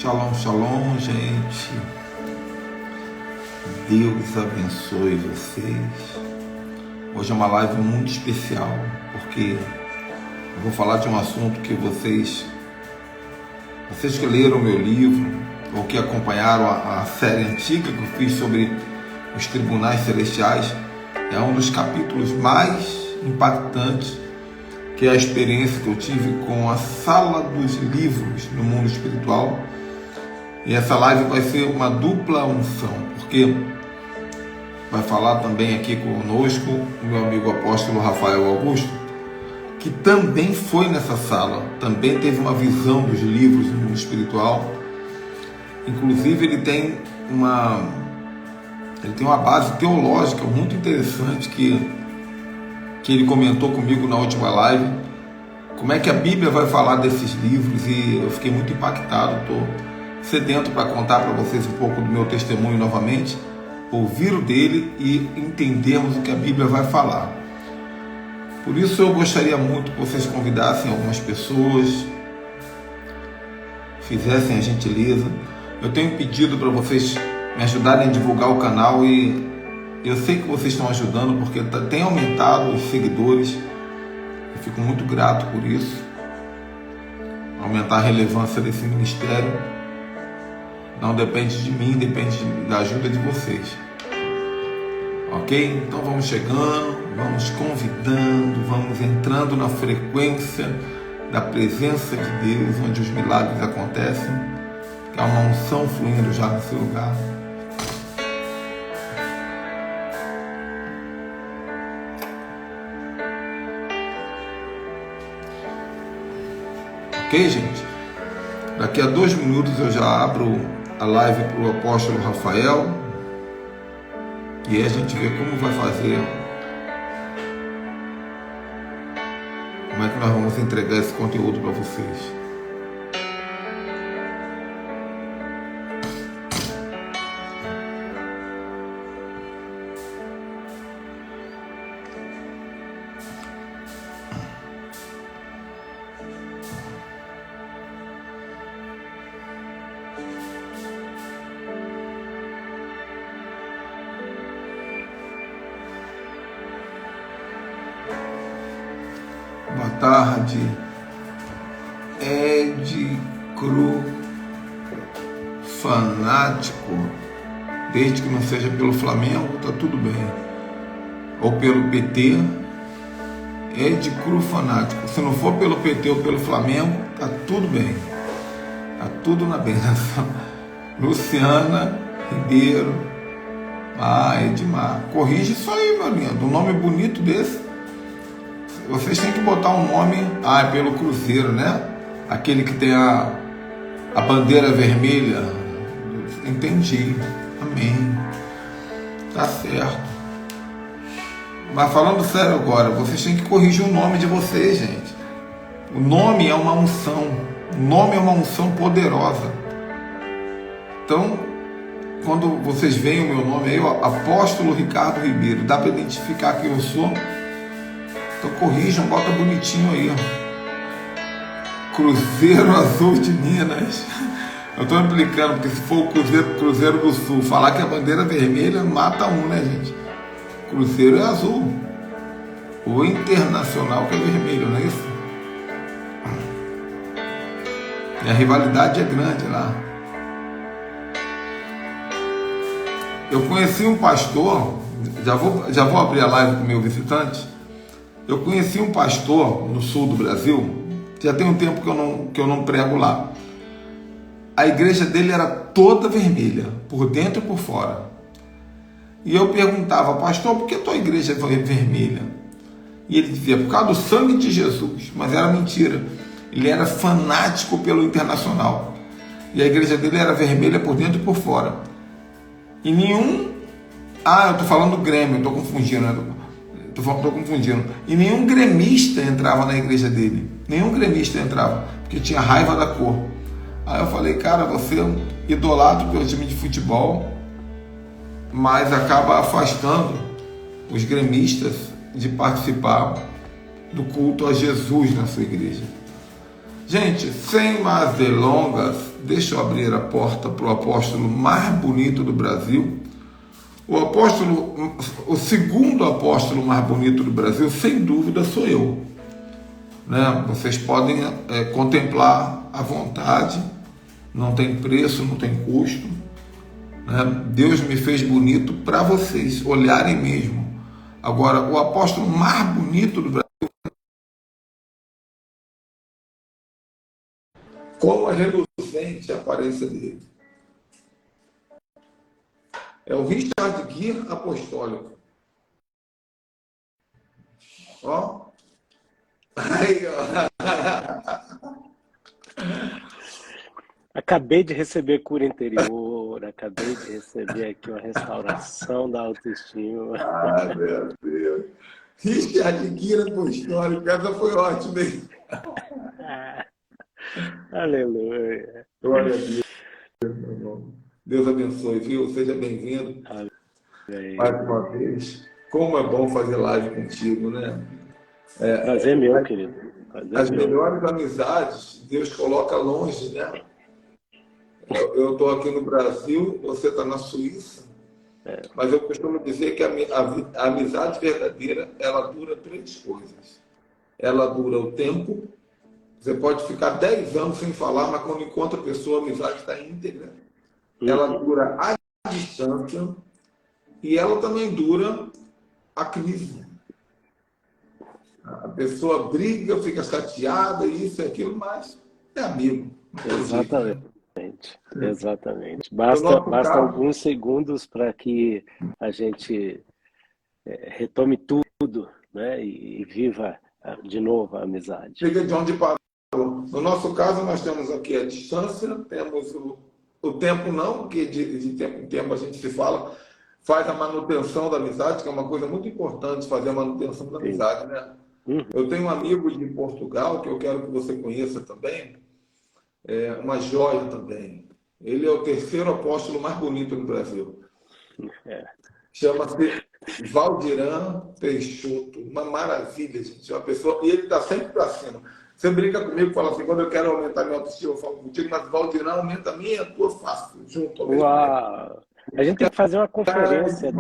Shalom, shalom, gente. Deus abençoe vocês. Hoje é uma live muito especial, porque eu vou falar de um assunto que vocês que leram o meu livro, ou que acompanharam a série antiga que eu fiz sobre os tribunais celestiais, é um dos capítulos mais impactantes, que é a experiência que eu tive com a sala dos livros no mundo espiritual. E essa live vai ser uma dupla unção, porque vai falar também aqui conosco o meu amigo apóstolo Rafael Augusto, que também foi nessa sala, também teve uma visão dos livros no mundo espiritual. Inclusive ele tem uma base teológica muito interessante que ele comentou comigo na última live, como é que a Bíblia vai falar desses livros, e eu fiquei muito impactado. Estou sedento para contar para vocês um pouco do meu testemunho novamente, ouvir o dele e entendermos o que a Bíblia vai falar. Por isso eu gostaria muito que vocês convidassem algumas pessoas, fizessem a gentileza. Eu tenho pedido para vocês me ajudarem a divulgar o canal, e eu sei que vocês estão ajudando, porque tem aumentado os seguidores. Eu fico muito grato por isso. Aumentar a relevância desse ministério não depende de mim, depende da ajuda de vocês. Ok? Então vamos chegando, vamos convidando, vamos entrando na frequência da presença de Deus, onde os milagres acontecem. Há uma unção fluindo já nesse lugar. Ok, gente? Daqui a 2 minutos eu já abro a live para o apóstolo Rafael, e aí a gente vê como vai fazer, como é que nós vamos entregar esse conteúdo para vocês. Boa tarde, Ed Cru Fanático. Desde que não seja pelo Flamengo, tá tudo bem. Ou pelo PT. Ed Cru Fanático. Se não for pelo PT ou pelo Flamengo, tá tudo bem. Tá tudo na benção. Luciana Ribeiro. Edmar. Corrige isso aí, meu lindo. Um nome bonito desse. Vocês têm que botar um nome. É pelo Cruzeiro, né? Aquele que tem a bandeira vermelha. Entendi. Amém. Tá certo. Mas falando sério agora, vocês têm que corrigir o nome de vocês, gente. O nome é uma unção. O nome é uma unção poderosa. Então, quando vocês veem o meu nome aí, Apóstolo Ricardo Ribeiro, dá para identificar quem eu sou? Então corrijam, bota bonitinho aí, ó. Cruzeiro Azul de Minas. Eu estou implicando, porque se for o Cruzeiro do Sul, falar que a bandeira vermelha mata um, né, gente? Cruzeiro é azul. O Internacional que é vermelho, não é isso? E a rivalidade é grande lá. Eu conheci um pastor, já vou abrir a live com o meu visitante. Eu conheci um pastor no sul do Brasil, já tem um tempo que eu não prego lá. A igreja dele era toda vermelha, por dentro e por fora. E eu perguntava, pastor, por que a tua igreja é vermelha? E ele dizia, por causa do sangue de Jesus. Mas era mentira. Ele era fanático pelo Internacional. E a igreja dele era vermelha por dentro e por fora. E nenhum... eu estou falando do Grêmio, estou confundindo, né? Estou confundindo. E nenhum gremista entrava na igreja dele. Nenhum gremista entrava, porque tinha raiva da cor. Aí eu falei, cara, você é idolatra pelo time de futebol, mas acaba afastando os gremistas de participar do culto a Jesus na sua igreja. Gente, sem mais delongas, deixa eu abrir a porta para o apóstolo mais bonito do Brasil. O apóstolo, o segundo apóstolo mais bonito do Brasil, sem dúvida, sou eu. Né? Vocês podem contemplar à vontade, não tem preço, não tem custo. Né? Deus me fez bonito para vocês olharem mesmo. Agora, o apóstolo mais bonito do Brasil, como a reluzente aparência dele, é o Richard Gere apostólico. Ó. Aí, ó. Acabei de receber cura interior, acabei de receber aqui uma restauração da autoestima. Ai, meu Deus. Richard Gere apostólico, essa foi ótima, hein? Aleluia. Glória a Deus, meu irmão. Deus abençoe, viu? Seja bem-vindo mais uma vez. Como é bom fazer live contigo, né? Prazer meu, querido. Prazer As meu. melhores amizades, Deus coloca longe, né? Eu estou aqui no Brasil, você está na Suíça, mas eu costumo dizer que a amizade verdadeira, ela dura 3 coisas. Ela dura o tempo, você pode ficar 10 anos sem falar, mas quando encontra a pessoa, a amizade está íntegra. Ela dura a distância e ela também dura a crise. A pessoa briga, fica chateada, isso e aquilo, mas é amigo. Exatamente. Basta alguns segundos para que a gente retome tudo, né? E viva de novo a amizade. Fica de onde parou. No nosso caso, nós temos aqui a distância, temos o tempo não, porque de tempo em tempo a gente se fala, faz a manutenção da amizade, que é uma coisa muito importante, fazer a manutenção da amizade, né? Eu tenho um amigo de Portugal, que eu quero que você conheça também, uma joia também. Ele é o 3º apóstolo mais bonito do Brasil. Chama-se Valdiran Peixoto. Uma maravilha, gente. Uma pessoa... E ele está sempre para cima. Você brinca comigo e fala assim, quando eu quero aumentar minha autoestima, eu falo contigo, mas Valdiran aumenta a minha e a tua fácil, junto ao mesmo tempo. A gente tem que fazer uma conferência,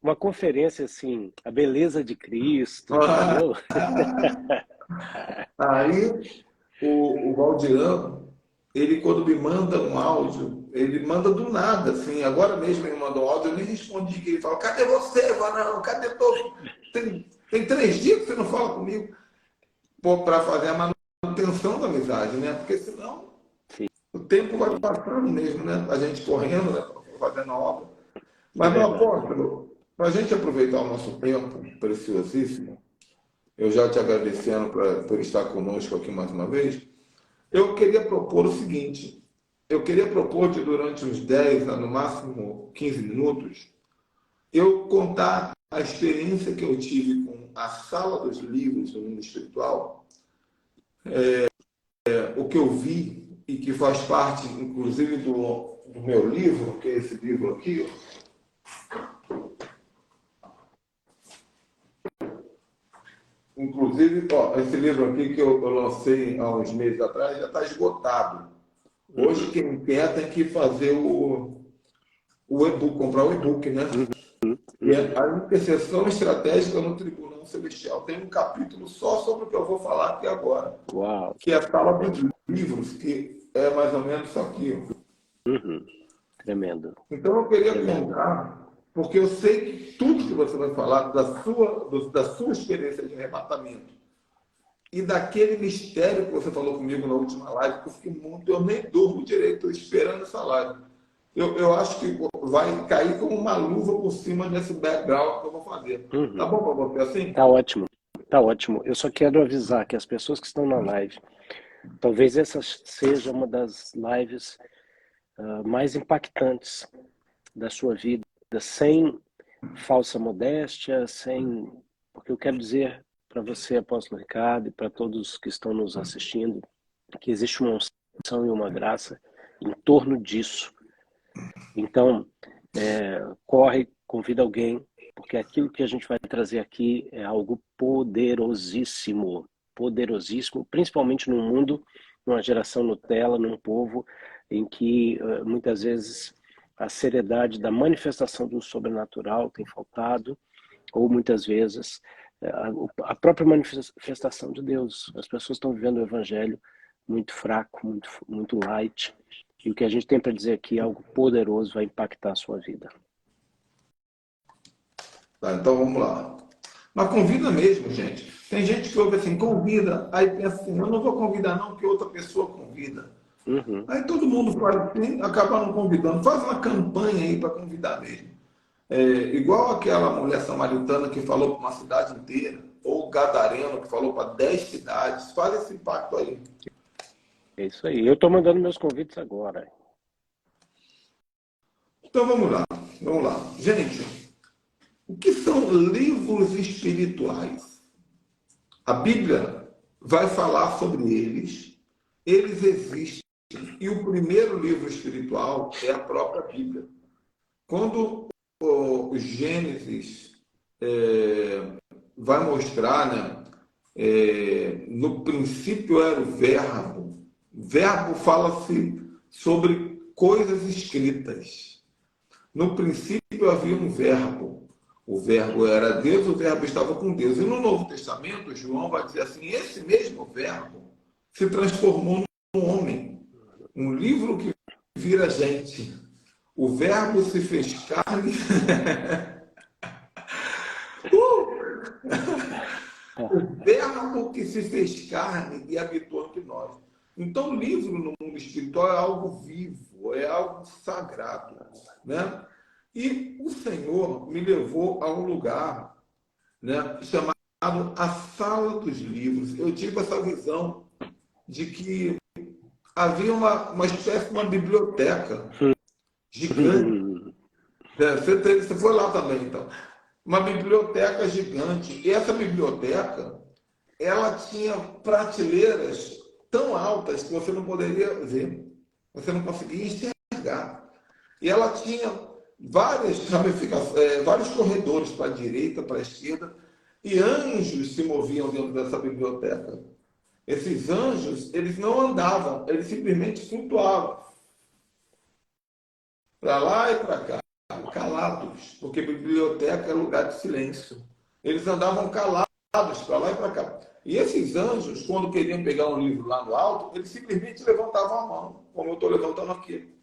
uma conferência assim, a beleza de Cristo, entendeu? Aí, o Valdiran, ele quando me manda um áudio, ele manda do nada, assim, agora mesmo ele mandou um áudio, eu nem respondi, que ele fala, cadê você, Varão? Cadê todo? Tem 3 dias que você não fala comigo. Para fazer a manutenção da amizade, né? Porque senão o tempo vai passando mesmo, né? A gente correndo, né? Fazendo a obra. Mas, meu apóstolo, para a gente aproveitar o nosso tempo preciosíssimo, eu já te agradecendo por estar conosco aqui mais uma vez, eu queria propor o seguinte, eu queria propor de durante uns 10, no máximo 15 minutos, eu contar a experiência que eu tive com a Sala dos Livros do Mundo Espiritual, o que eu vi e que faz parte, inclusive, do meu livro, que é esse livro aqui. Inclusive, esse livro aqui que eu lancei há uns meses atrás já está esgotado. Hoje, quem quer tem que fazer o e-book, comprar o e-book, né? E a intercessão estratégica no Tribunal Celestial tem um capítulo só sobre o que eu vou falar aqui agora. Uau. Que é a Sala dos Livros, que é mais ou menos isso aqui. Tremendo. Então eu queria contar, porque eu sei que tudo que você vai falar da sua experiência de arrebatamento e daquele mistério que você falou comigo na última live, que eu fiquei muito, eu nem durmo direito, estou esperando essa live. Eu acho que vai cair como uma luva por cima desse background que eu vou fazer. Tá bom para você assim? Tá ótimo, tá ótimo. Eu só quero avisar que as pessoas que estão na live, talvez essa seja uma das lives mais impactantes da sua vida, sem falsa modéstia, porque eu quero dizer para você, apóstolo Ricardo, e para todos que estão nos assistindo, que existe uma unção e uma graça em torno disso. Então, convida alguém, porque aquilo que a gente vai trazer aqui é algo poderosíssimo, principalmente num mundo numa geração Nutella, num povo em que muitas vezes a seriedade da manifestação do sobrenatural tem faltado, ou muitas vezes a própria manifestação de Deus. As pessoas estão vivendo o evangelho muito fraco, muito light, e o que a gente tem para dizer aqui é algo poderoso, vai impactar a sua vida. Tá, então vamos lá. Mas convida mesmo, gente. Tem gente que ouve assim, convida, aí pensa assim, eu não vou convidar não, que outra pessoa convida. Uhum. Aí todo mundo faz assim, acaba não convidando. Faz uma campanha aí para convidar mesmo. Igual aquela mulher samaritana que falou para uma cidade inteira, ou o gadareno que falou para 10 cidades. Faz esse impacto aí. É isso aí. Eu estou mandando meus convites agora. Então vamos lá. Gente, o que são livros espirituais? A Bíblia vai falar sobre eles. Eles existem. E o primeiro livro espiritual é a própria Bíblia. Quando o Gênesis vai mostrar, né? No princípio era o verbo. Verbo fala-se sobre coisas escritas. No princípio havia um verbo. O verbo era Deus, o verbo estava com Deus. E no Novo Testamento, João vai dizer assim, esse mesmo verbo se transformou num homem. Um livro que vira gente. O verbo se fez carne. O verbo que se fez carne e habitou entre nós. Então, o livro no mundo espiritual é algo vivo, é algo sagrado, né? E o Senhor me levou a um lugar, né, chamado a Sala dos Livros. Eu tive essa visão de que havia uma espécie de uma biblioteca gigante. Você foi lá também, então. Uma biblioteca gigante. E essa biblioteca, ela tinha prateleiras tão altas que você não poderia ver. Você não conseguia enxergar. E ela tinha várias ramificações, vários corredores para a direita, para a esquerda, e anjos se moviam dentro dessa biblioteca. Esses anjos, eles não andavam, eles simplesmente flutuavam. Para lá e para cá, calados, porque biblioteca é lugar de silêncio. Eles andavam calados para lá e para cá. E esses anjos, quando queriam pegar um livro lá no alto, eles simplesmente levantavam a mão, como eu estou levantando aqui.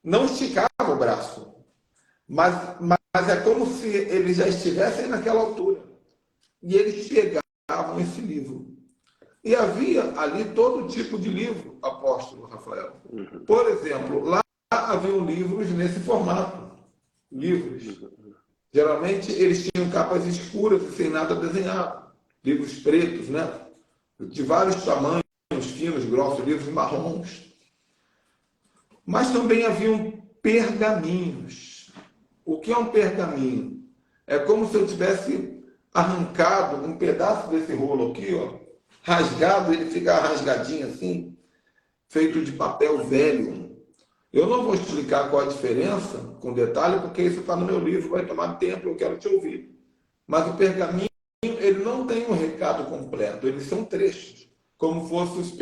Não esticavam o braço, mas é como se eles já estivessem naquela altura. E eles pegavam esse livro. E havia ali todo tipo de livro, apóstolo Rafael. Por exemplo, lá havia livros nesse formato. Livros. Geralmente eles tinham capas escuras e sem nada desenhado. Livros pretos, né? De vários tamanhos, finos, grossos, livros marrons. Mas também haviam pergaminhos. O que é um pergaminho? É como se eu tivesse arrancado um pedaço desse rolo aqui, ó, rasgado, ele fica rasgadinho assim, feito de papel velho. Eu não vou explicar qual a diferença com detalhe, porque isso está no meu livro, vai tomar tempo, eu quero te ouvir. Mas o pergaminho, ele não tem um recado completo, eles são trechos, como fossem os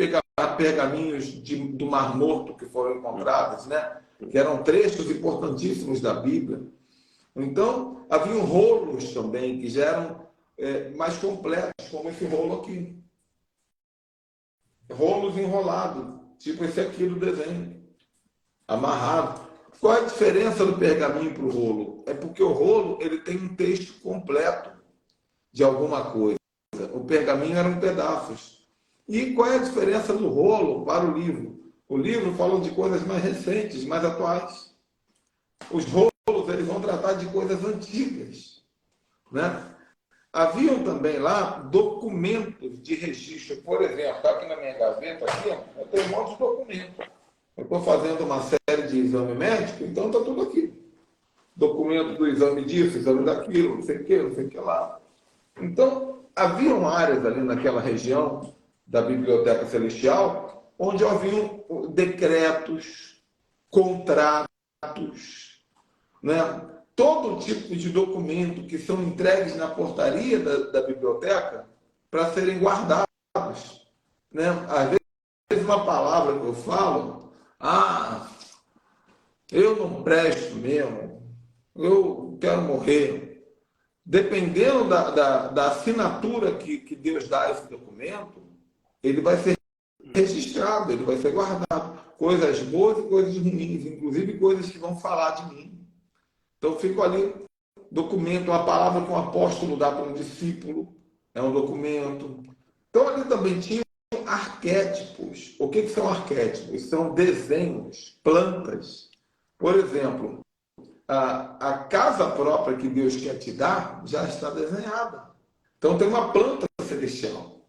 pergaminhos do Mar Morto que foram encontrados, né? Que eram trechos importantíssimos da Bíblia. Então, haviam rolos também, que já eram mais completos, como esse rolo aqui. Rolos enrolados, tipo esse aqui do desenho, amarrado. Qual é a diferença do pergaminho para o rolo? É porque o rolo ele tem um texto completo de alguma coisa. O pergaminho eram pedaços. E qual é a diferença do rolo para o livro? O livro fala de coisas mais recentes, mais atuais. Os rolos eles vão tratar de coisas antigas, né? Haviam também lá documentos de registro. Por exemplo, está aqui na minha gaveta, aqui, eu tenho um monte de documentos. Eu estou fazendo uma série de exame médico, então está tudo aqui. Documento do exame disso, exame daquilo, não sei o que lá. Então, haviam áreas ali naquela região da Biblioteca Celestial, onde haviam decretos, contratos, né? Todo tipo de documento que são entregues na portaria da biblioteca para serem guardados, né? Às vezes vezes uma palavra que eu falo, eu não presto mesmo, eu quero morrer. Dependendo da assinatura que Deus dá a esse documento, ele vai ser registrado, ele vai ser guardado. Coisas boas e coisas ruins, inclusive coisas que vão falar de mim. Então, fico ali, documento, uma palavra que um apóstolo dá para um discípulo, é um documento. Então, ali também tinha arquétipos. O que são arquétipos? São desenhos, plantas. Por exemplo, a casa própria que Deus quer te dar já está desenhada. Então, tem uma planta celestial.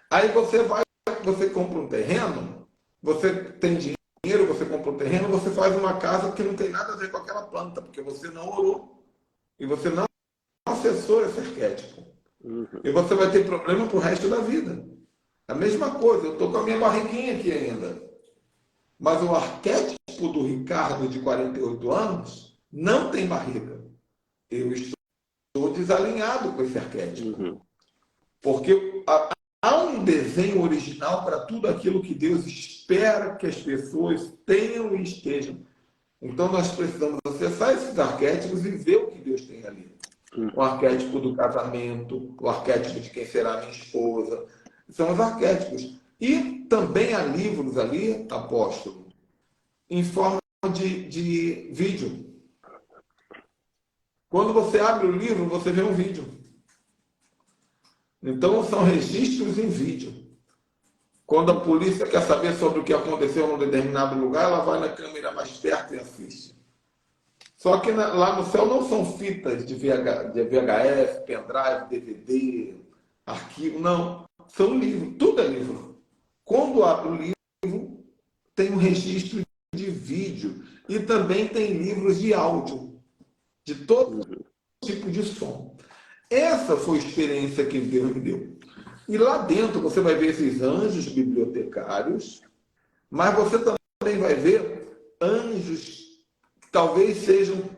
Aí você compra um terreno, você tem dinheiro, você compra um terreno, você faz uma casa que não tem nada a ver com aquela planta, porque você não orou. E você não acessou esse arquétipo. E você vai ter problema pro resto da vida. A mesma coisa, eu estou com a minha barriguinha aqui ainda. Mas o arquétipo do Ricardo, de 48 anos, não tem barriga. Eu estou desalinhado com esse arquétipo. Porque há um desenho original para tudo aquilo que Deus espera que as pessoas tenham e estejam. Então, nós precisamos acessar esses arquétipos e ver o que Deus tem ali. O arquétipo do casamento, o arquétipo de quem será minha esposa. São os arquétipos. E também há livros ali, apóstolo, em forma de vídeo. Quando você abre o livro, você vê um vídeo. Então, são registros em vídeo. Quando a polícia quer saber sobre o que aconteceu num determinado lugar, ela vai na câmera mais perto e assiste. Só que lá no céu não são fitas de VHS, pendrive, DVD, arquivo, não. São livros, tudo é livro. Quando abre o livro, tem um registro de vídeo e também tem livros de áudio, de todo tipo de som. Essa foi a experiência que Deus me deu. E lá dentro você vai ver esses anjos bibliotecários, mas você também vai ver anjos que talvez sejam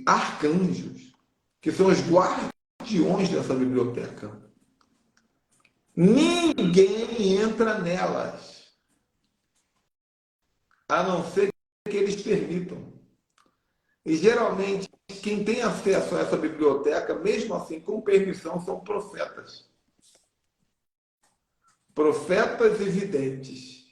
arcanjos, que são os guardiões dessa biblioteca. Ninguém entra nelas, a não ser que eles permitam. E geralmente, quem tem acesso a essa biblioteca, mesmo assim, com permissão, são profetas. Profetas e videntes.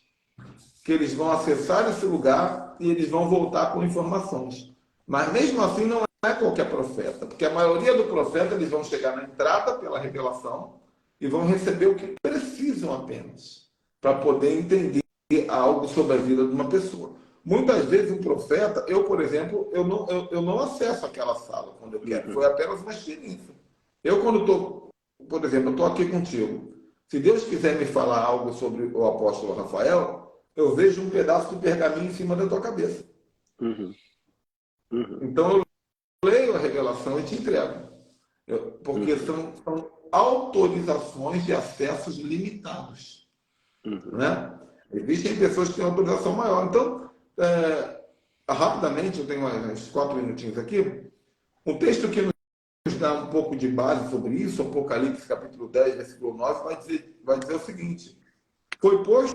Que eles vão acessar esse lugar e eles vão voltar com informações. Mas mesmo assim, não é qualquer profeta. Porque a maioria do profeta, eles vão chegar na entrada pela revelação e vão receber o que precisam apenas para poder entender algo sobre a vida de uma pessoa. Muitas vezes um profeta, eu, por exemplo, eu não acesso aquela sala quando eu quero. Foi apenas uma experiência. Eu, quando estou, por exemplo, eu estou aqui contigo. Se Deus quiser me falar algo sobre o apóstolo Rafael, eu vejo um pedaço de pergaminho em cima da tua cabeça. Então eu leio a revelação e te entrego. Porque são autorizações de acessos limitados. Né? Existem pessoas que têm autorização maior. Então, rapidamente, eu tenho uns 4 minutinhos aqui, um texto que nos dá um pouco de base sobre isso, Apocalipse capítulo 10, versículo 9, vai dizer o seguinte: foi, pois,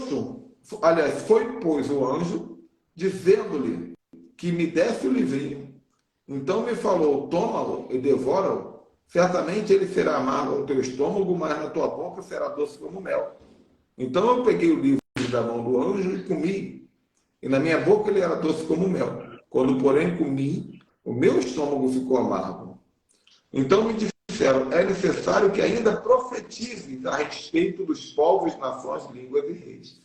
o anjo, dizendo-lhe que me desse o livrinho. Então me falou, toma-o e devora-o. Certamente ele será amargo ao teu estômago, mas na tua boca será doce como mel. Então eu peguei o livro da mão do anjo e comi. E na minha boca ele era doce como mel. Quando, porém, comi, o meu estômago ficou amargo. Então me disseram, é necessário que ainda profetizes a respeito dos povos, nações, línguas e reis.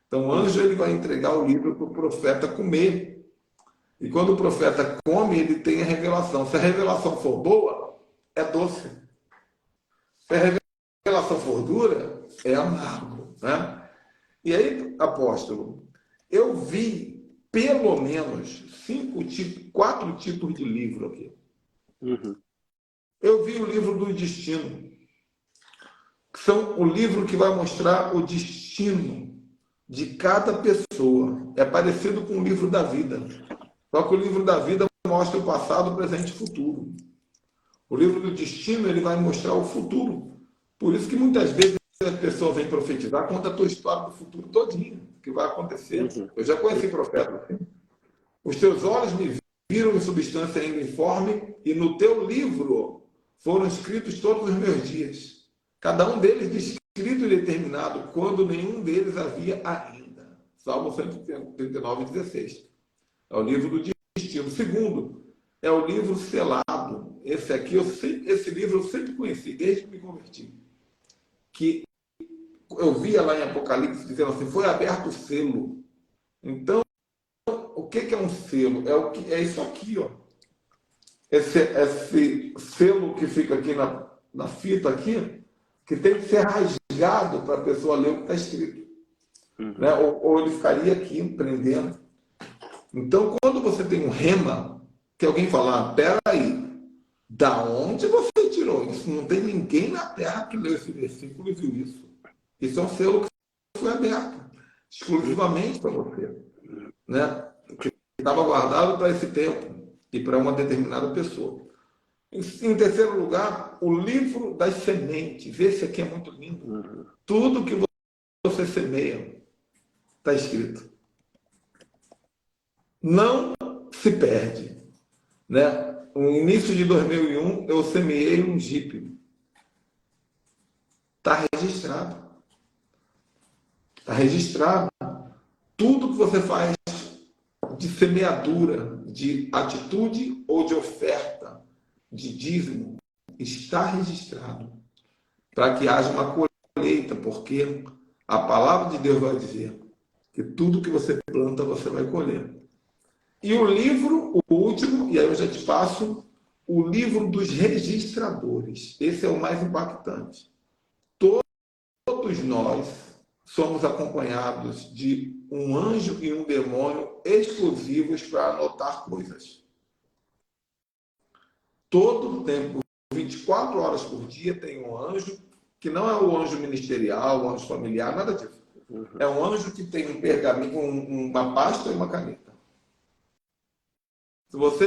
Então o anjo ele vai entregar o livro para o profeta comer. E quando o profeta come, ele tem a revelação. Se a revelação for boa, é doce. Se a revelação for dura, é amargo. Né? E aí, apóstolo, eu vi pelo menos 4 tipos de livro aqui. Eu vi o livro do destino, que são o livro que vai mostrar o destino de cada pessoa. É parecido com o livro da vida. Só que o livro da vida mostra o passado, o presente e o futuro. O livro do destino ele vai mostrar o futuro. Por isso que muitas vezes a pessoa vem profetizar, conta a tua história do futuro todinho, que vai acontecer. Uhum. Eu já conheci profeta assim. Os teus olhos me viram em substância ainda informe, e no teu livro foram escritos todos os meus dias, cada um deles descrito e determinado, quando nenhum deles havia ainda. Salmo 139, 16. É o livro do destino. Segundo, é o livro selado. Esse aqui, esse livro eu sempre conheci, desde que me converti. Que eu via lá em Apocalipse dizendo assim, foi aberto o selo. Então, o que é um selo? É isso aqui, ó. Esse selo que fica aqui na fita aqui, que tem que ser rasgado para a pessoa ler o que está escrito. Né? Ou ele ficaria aqui prendendo. Então, quando você tem um rema, que alguém fala, peraí, da onde você tirou isso? Não tem ninguém na Terra que leu esse versículo e viu isso. Isso é um selo que foi aberto, exclusivamente para você. Né? Que estava guardado para esse tempo e para uma determinada pessoa. Em terceiro lugar, o livro das sementes. Esse aqui é muito lindo. Tudo que você semeia está escrito. Não se perde. Né? No início de 2001, eu semeei um Jeep. Está registrado. Está registrado. Tudo que você faz de semeadura, de atitude ou de oferta, de dízimo, está registrado. Para que haja uma colheita, porque a palavra de Deus vai dizer que tudo que você planta, você vai colher. E o livro, o último, e aí eu já te passo, o livro dos registradores. Esse é o mais impactante. Todos nós somos acompanhados de um anjo e um demônio exclusivos para anotar coisas. Todo o tempo, 24 horas por dia, tem um anjo, que não é o anjo ministerial, o anjo familiar, nada disso. É um anjo que tem um pergaminho, uma pasta e uma caneta. Se você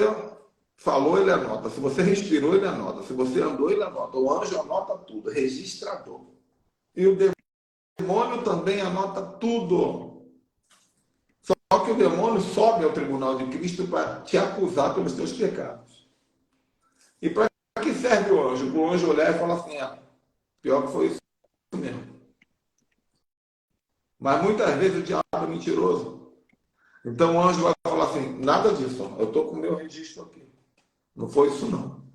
falou, ele anota. Se você respirou, ele anota. Se você andou, ele anota. O anjo anota tudo, registrador. E o demônio também anota tudo. Só que o demônio sobe ao tribunal de Cristo para te acusar pelos teus pecados. E para que serve o anjo? O anjo olhar e falar assim, pior que foi isso mesmo. Mas muitas vezes o diabo é mentiroso. Então o anjo vai falar assim, nada disso, eu estou com o meu registro aqui. Não foi isso não.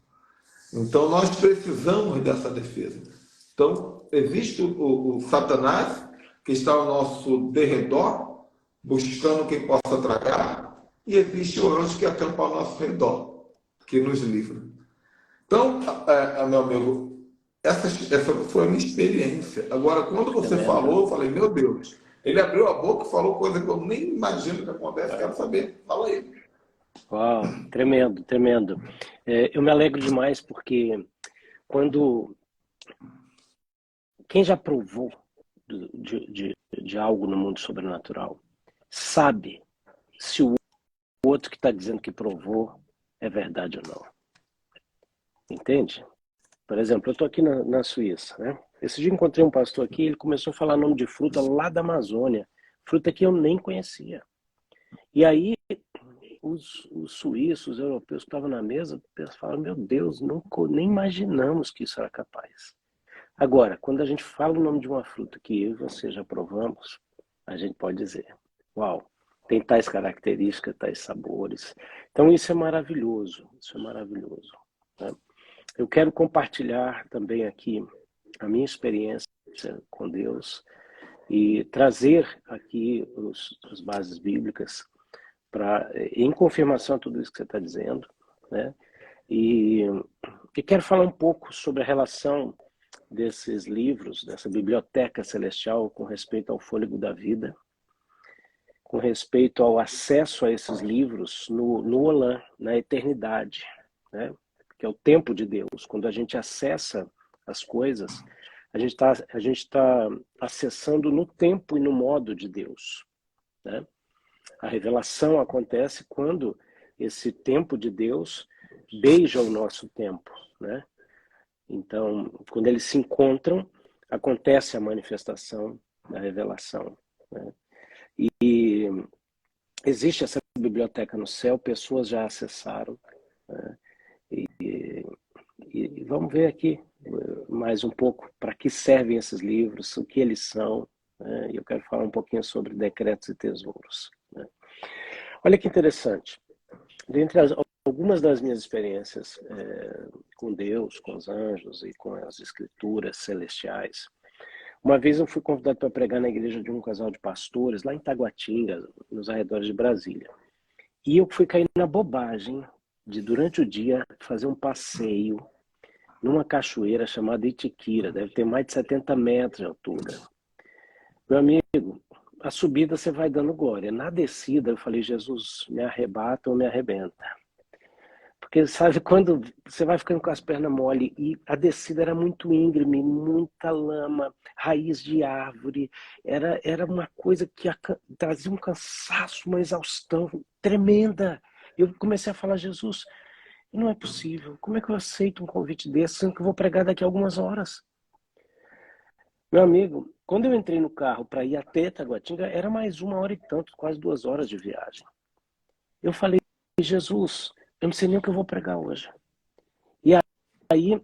Então nós precisamos dessa defesa. Então existe o Satanás, que está ao nosso derredor, buscando quem possa tragar, e existe o anjo que acampa ao nosso redor, que nos livra. Então, meu amigo, essa foi a minha experiência. Agora, quando você falou, eu falei, meu Deus, ele abriu a boca e falou coisa que eu nem imagino que acontece, quero saber. Fala aí. Uau, tremendo, tremendo. Eu me alegro demais porque quem já provou de algo no mundo sobrenatural sabe se o outro que está dizendo que provou é verdade ou não. Entende? Por exemplo, eu estou aqui na Suíça, né? Esse dia encontrei um pastor aqui, ele começou a falar nome de fruta lá da Amazônia, fruta que eu nem conhecia. E aí, os suíços, os europeus que estavam na mesa, falaram, meu Deus, nem imaginamos que isso era capaz. Agora, quando a gente fala o nome de uma fruta que eu e você já provamos, a gente pode dizer, uau, tem tais características, tais sabores. Então isso é maravilhoso, né? Eu quero compartilhar também aqui a minha experiência com Deus e trazer aqui as bases bíblicas em confirmação a tudo isso que você está dizendo, né? E quero falar um pouco sobre a relação desses livros, dessa biblioteca celestial com respeito ao fôlego da vida, com respeito ao acesso a esses livros no Olam, na eternidade, né? Que é o tempo de Deus. Quando a gente acessa as coisas, a gente tá acessando no tempo e no modo de Deus, né? A revelação acontece quando esse tempo de Deus beija o nosso tempo, né? Então, quando eles se encontram, acontece a manifestação da revelação, né? E existe essa biblioteca no céu, pessoas já acessaram, né? E vamos ver aqui mais um pouco para que servem esses livros, o que eles são, né? E eu quero falar um pouquinho sobre decretos e tesouros, né? Olha que interessante. Dentre algumas das minhas experiências com Deus, com os anjos e com as escrituras celestiais, uma vez eu fui convidado para pregar na igreja de um casal de pastores lá em Taguatinga, nos arredores de Brasília. E eu fui cair na bobagem de, durante o dia, fazer um passeio numa cachoeira chamada Itiquira, deve ter mais de 70 metros de altura. Meu amigo, a subida você vai dando glória. Na descida eu falei, Jesus, me arrebata ou me arrebenta. Porque sabe quando você vai ficando com as pernas mole e a descida era muito íngreme, muita lama, raiz de árvore, era uma coisa que trazia um cansaço, uma exaustão tremenda. Eu comecei a falar, Jesus, não é possível, como é que eu aceito um convite desse, sendo que eu vou pregar daqui a algumas horas? Meu amigo, quando eu entrei no carro para ir até Taguatinga, era mais 1 hora e tanto, quase 2 horas de viagem. Eu falei, Jesus, eu não sei nem o que eu vou pregar hoje. E aí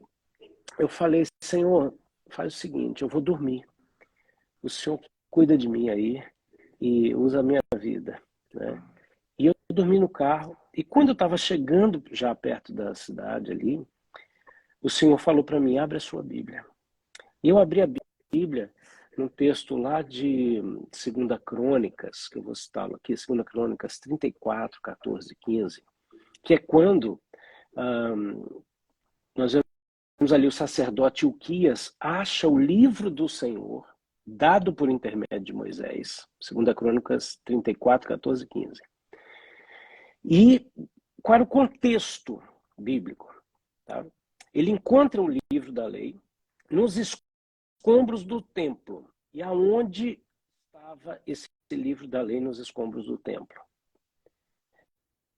eu falei, Senhor, faz o seguinte, eu vou dormir. O Senhor cuida de mim aí e usa a minha vida, né? E eu dormi no carro. E quando eu estava chegando já perto da cidade ali, o Senhor falou para mim, abre a sua Bíblia. E eu abri a Bíblia num texto lá de 2 Crônicas, que eu vou citá-lo aqui, 2 Crônicas 34, 14, 15, que é quando nós vemos ali o sacerdote Ilquias acha o livro do Senhor, dado por intermédio de Moisés, 2 Crônicas 34, 14, 15. E qual era o contexto bíblico? Tá? Ele encontra o livro da lei nos escombros do templo. E aonde estava esse livro da lei nos escombros do templo?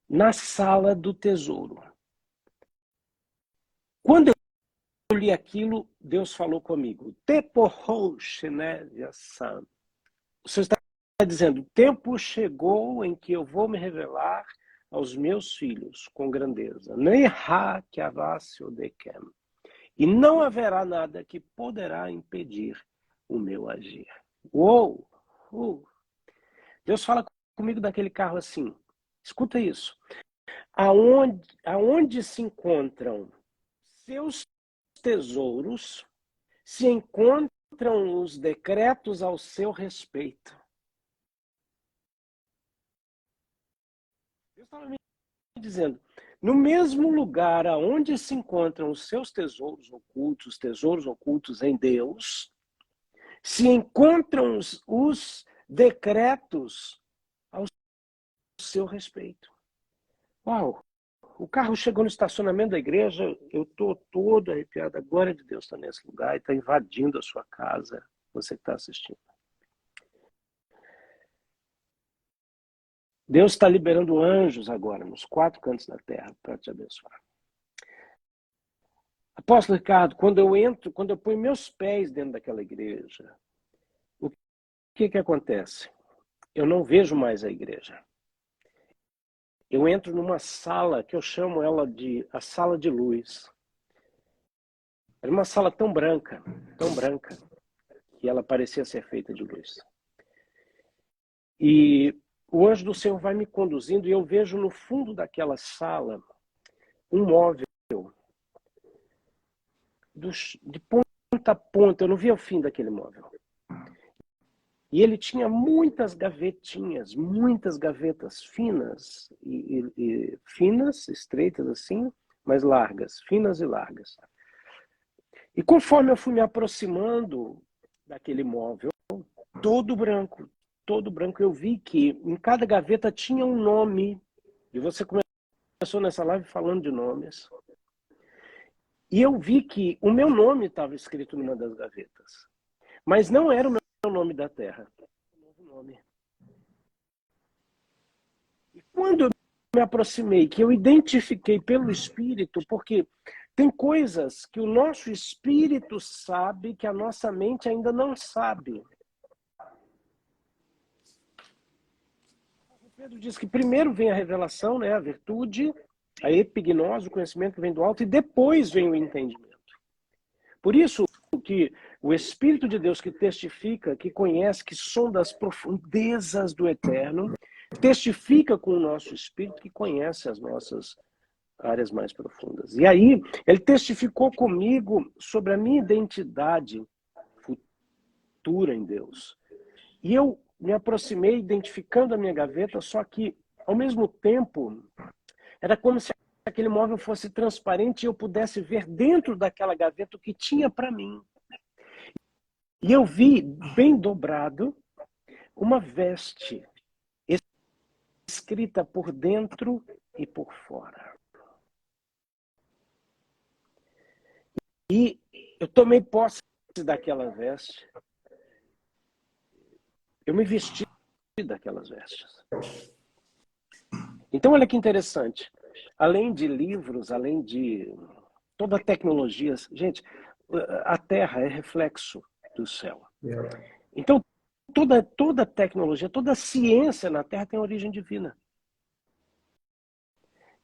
Na sala do tesouro. Quando eu li aquilo, Deus falou comigo. O Senhor está dizendo, o tempo chegou em que eu vou me revelar aos meus filhos com grandeza. E não haverá nada que poderá impedir o meu agir. Uou! Deus fala comigo daquele carro assim. Escuta isso. Aonde se encontram seus tesouros, se encontram os decretos ao seu respeito. Deus estava me dizendo, no mesmo lugar aonde se encontram os seus tesouros ocultos em Deus, se encontram os decretos ao seu respeito. Uau! O carro chegou no estacionamento da igreja, eu estou todo arrepiado. A glória de Deus está nesse lugar e está invadindo a sua casa, você que está assistindo. Deus está liberando anjos agora, nos 4 cantos da terra, para te abençoar. Apóstolo Ricardo, quando eu ponho meus pés dentro daquela igreja, o que acontece? Eu não vejo mais a igreja. Eu entro numa sala que eu chamo ela de a sala de luz. Era uma sala tão branca, que ela parecia ser feita de luz. E o anjo do Senhor vai me conduzindo e eu vejo no fundo daquela sala um móvel de ponta a ponta. Eu não via o fim daquele móvel. E ele tinha muitas gavetinhas, muitas gavetas finas, e finas, estreitas assim, mas largas, finas e largas. E conforme eu fui me aproximando daquele móvel, todo branco, eu vi que em cada gaveta tinha um nome. E você começou nessa live falando de nomes. E eu vi que o meu nome estava escrito numa das gavetas. Mas não era o meu nome da terra. Um novo nome. E quando eu me aproximei, que eu identifiquei pelo Espírito, porque Tem coisas que o nosso espírito sabe que a nossa mente ainda não sabe. Pedro diz que primeiro vem a revelação, né, a virtude, a epignose, o conhecimento que vem do alto, e depois vem o entendimento. Por isso que o Espírito de Deus que testifica, que conhece, que sonda as profundezas do eterno, testifica com o nosso espírito que conhece as nossas áreas mais profundas. E aí, ele testificou comigo sobre a minha identidade futura em Deus. E eu me aproximei identificando a minha gaveta, só que, ao mesmo tempo, era como se aquele móvel fosse transparente e eu pudesse ver dentro daquela gaveta o que tinha para mim. E eu vi, bem dobrado, uma veste escrita por dentro e por fora. E eu tomei posse daquela veste. Eu me vesti daquelas vestes. Então, olha que interessante. Além de livros, além de toda a tecnologia, gente, a Terra é reflexo do céu. Então, toda tecnologia, toda ciência na Terra tem origem divina.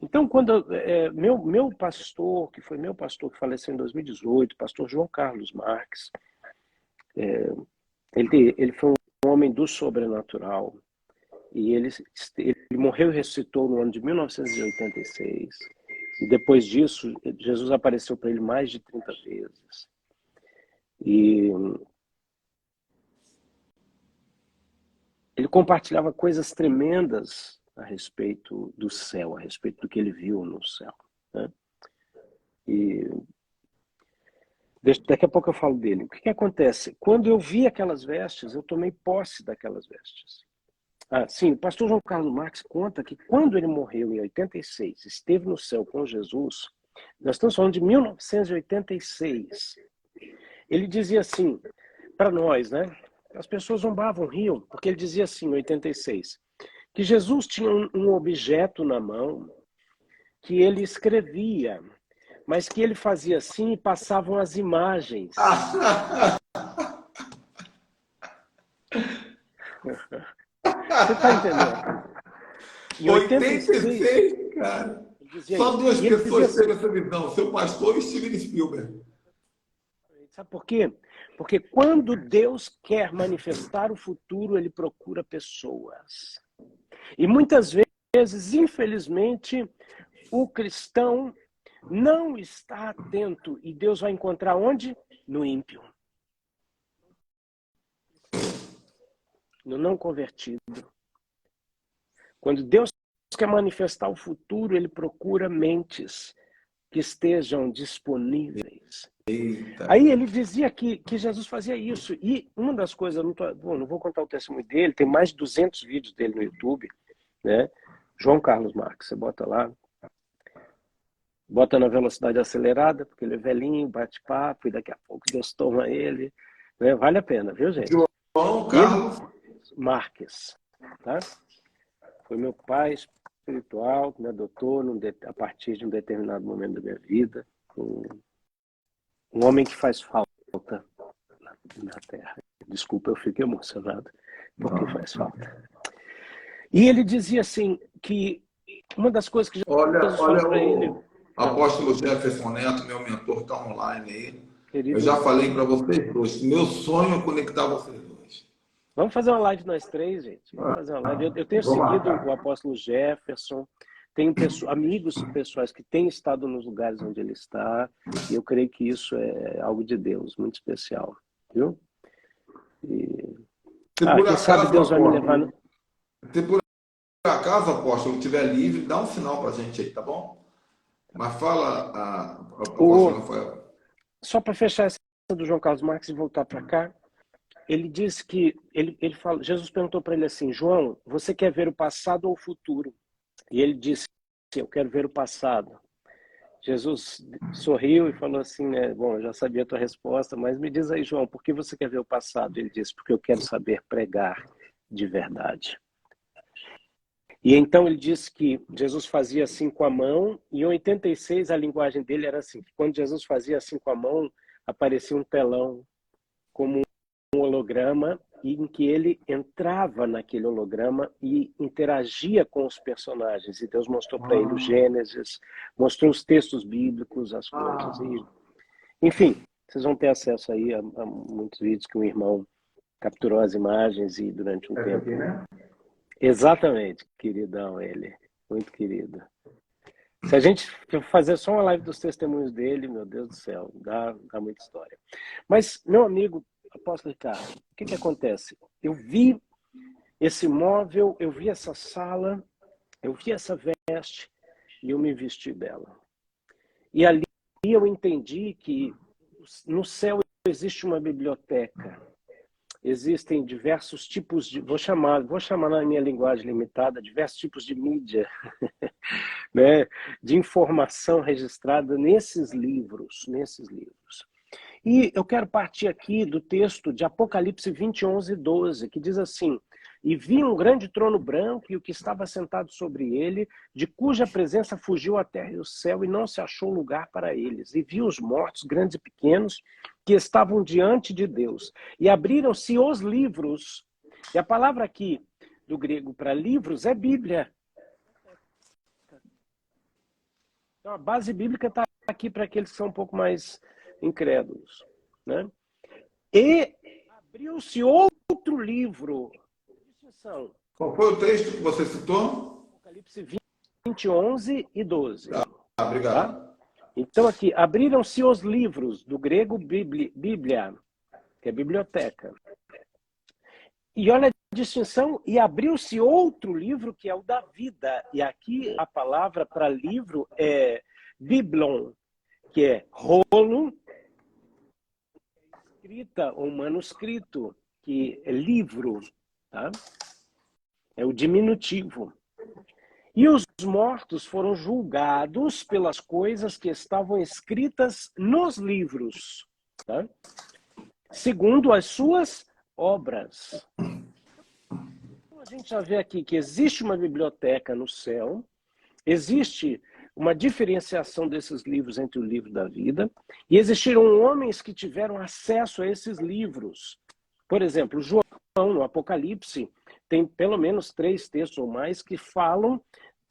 Então, quando meu pastor, que foi meu pastor, que faleceu em 2018, pastor João Carlos Marques, ele foi um homem do sobrenatural, e ele morreu e ressuscitou no ano de 1986. E depois disso, Jesus apareceu para ele mais de 30 vezes. E ele compartilhava coisas tremendas a respeito do céu, a respeito do que ele viu no céu, né? E daqui a pouco eu falo dele. O que acontece? Quando eu vi aquelas vestes, eu tomei posse daquelas vestes. Sim, o pastor João Carlos Marques conta que quando ele morreu em 86, esteve no céu com Jesus, nós estamos falando de 1986, ele dizia assim, para nós, né? As pessoas zombavam, riam, porque ele dizia assim, em 86, que Jesus tinha um objeto na mão que ele escrevia, mas que ele fazia assim e passavam as imagens. Você está entendendo? Em 86, cara. Só duas pessoas têm essa visão, seu pastor e Steven Spielberg. Sabe por quê? Porque quando Deus quer manifestar o futuro, ele procura pessoas. E muitas vezes, infelizmente, o cristão não está atento. E Deus vai encontrar onde? No ímpio. No não convertido. Quando Deus quer manifestar o futuro, ele procura mentes que estejam disponíveis. Eita. Aí ele dizia que Jesus fazia isso. E uma das coisas, não vou contar o testemunho dele, tem mais de 200 vídeos dele no YouTube, né? João Carlos Marques, você bota lá. Bota na velocidade acelerada, porque ele é velhinho, bate papo, e daqui a pouco Deus toma ele. Né? Vale a pena, viu, gente? João Carlos Marques, tá? Foi meu pai espiritual, me adotou a partir de um determinado momento da minha vida. Um homem que faz falta na Terra. Desculpa, eu fico emocionado, porque faz falta. E ele dizia assim, que uma das coisas que Jesus falou para ele... Apóstolo Jefferson Neto, meu mentor, está online aí. Querido, eu já falei para vocês dois, meu sonho é conectar vocês dois. Vamos fazer uma live nós três, gente. Vamos fazer uma live. Eu tenho seguido o apóstolo Jefferson, tenho amigos pessoais que têm estado nos lugares onde ele está, e eu creio que isso é algo de Deus, muito especial. Viu? Quem sabe Deus vai me levar... Se por acaso, apóstolo, estiver livre, dá um sinal para a gente aí, tá bom? Mas fala, apóstolo Rafael. Só para fechar essa do João Carlos Marques e voltar para cá, ele disse que ele fala, Jesus perguntou para ele assim, João, você quer ver o passado ou o futuro? E ele disse, eu quero ver o passado. Jesus sorriu e falou assim, né, bom, eu já sabia a tua resposta, mas me diz aí, João, por que você quer ver o passado? Ele disse, porque eu quero saber pregar de verdade. E então ele disse que Jesus fazia assim com a mão, e em 86 a linguagem dele era assim, que quando Jesus fazia assim com a mão, aparecia um telão como um holograma, e em que ele entrava naquele holograma e interagia com os personagens. E Deus mostrou para ele o Gênesis, mostrou os textos bíblicos, as coisas. E, enfim, vocês vão ter acesso aí a muitos vídeos que um irmão capturou as imagens e durante um tempo... Aqui, né? Exatamente, queridão ele. Muito querido. Se a gente fazer só uma live dos testemunhos dele, meu Deus do céu, dá muita história. Mas, meu amigo, apóstolo Ricardo, o que acontece? Eu vi esse móvel, eu vi essa sala, eu vi essa veste e eu me vesti dela. E ali eu entendi que no céu existe uma biblioteca. Existem diversos tipos de, vou chamar na minha linguagem limitada, diversos tipos de mídia, né, de informação registrada nesses livros. E eu quero partir aqui do texto de Apocalipse 20, 11 e 12, que diz assim: e vi um grande trono branco e o que estava sentado sobre ele, de cuja presença fugiu a terra e o céu, e não se achou lugar para eles. E vi os mortos, grandes e pequenos, que estavam diante de Deus. E abriram-se os livros. E a palavra aqui, do grego para livros, é Bíblia. Então, a base bíblica está aqui para aqueles que são um pouco mais incrédulos, né? E abriu-se outro livro. Qual foi o texto que você citou? Apocalipse 20, 11 e 12. Obrigado. Tá? Então aqui, abriram-se os livros, do grego Bíblia, que é biblioteca. E olha a distinção, e abriu-se outro livro, que é o da vida. E aqui a palavra para livro é biblon, que é rolo, escrita ou manuscrito, que é livro, tá? É o diminutivo. E os mortos foram julgados pelas coisas que estavam escritas nos livros, tá? Segundo as suas obras. Então, a gente já vê aqui que existe uma biblioteca no céu, existe uma diferenciação desses livros entre o livro da vida, e existiram homens que tiveram acesso a esses livros. Por exemplo, João, no Apocalipse, tem pelo menos 3 textos ou mais que falam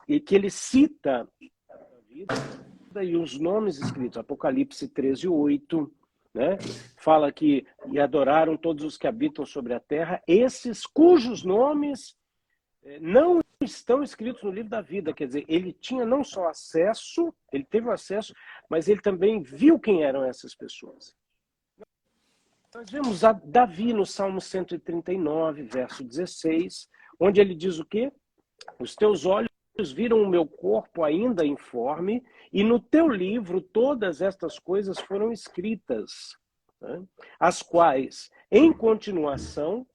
e que ele cita a vida e os nomes escritos. Apocalipse 13, 8, né? Fala que e adoraram todos os que habitam sobre a terra, esses cujos nomes não estão escritos no livro da vida. Quer dizer, ele tinha não só acesso, ele teve o acesso, mas ele também viu quem eram essas pessoas. Nós vemos a Davi no Salmo 139, verso 16, onde ele diz o quê? Os teus olhos viram o meu corpo ainda informe, e no teu livro todas estas coisas foram escritas, né? As quais, em continuação,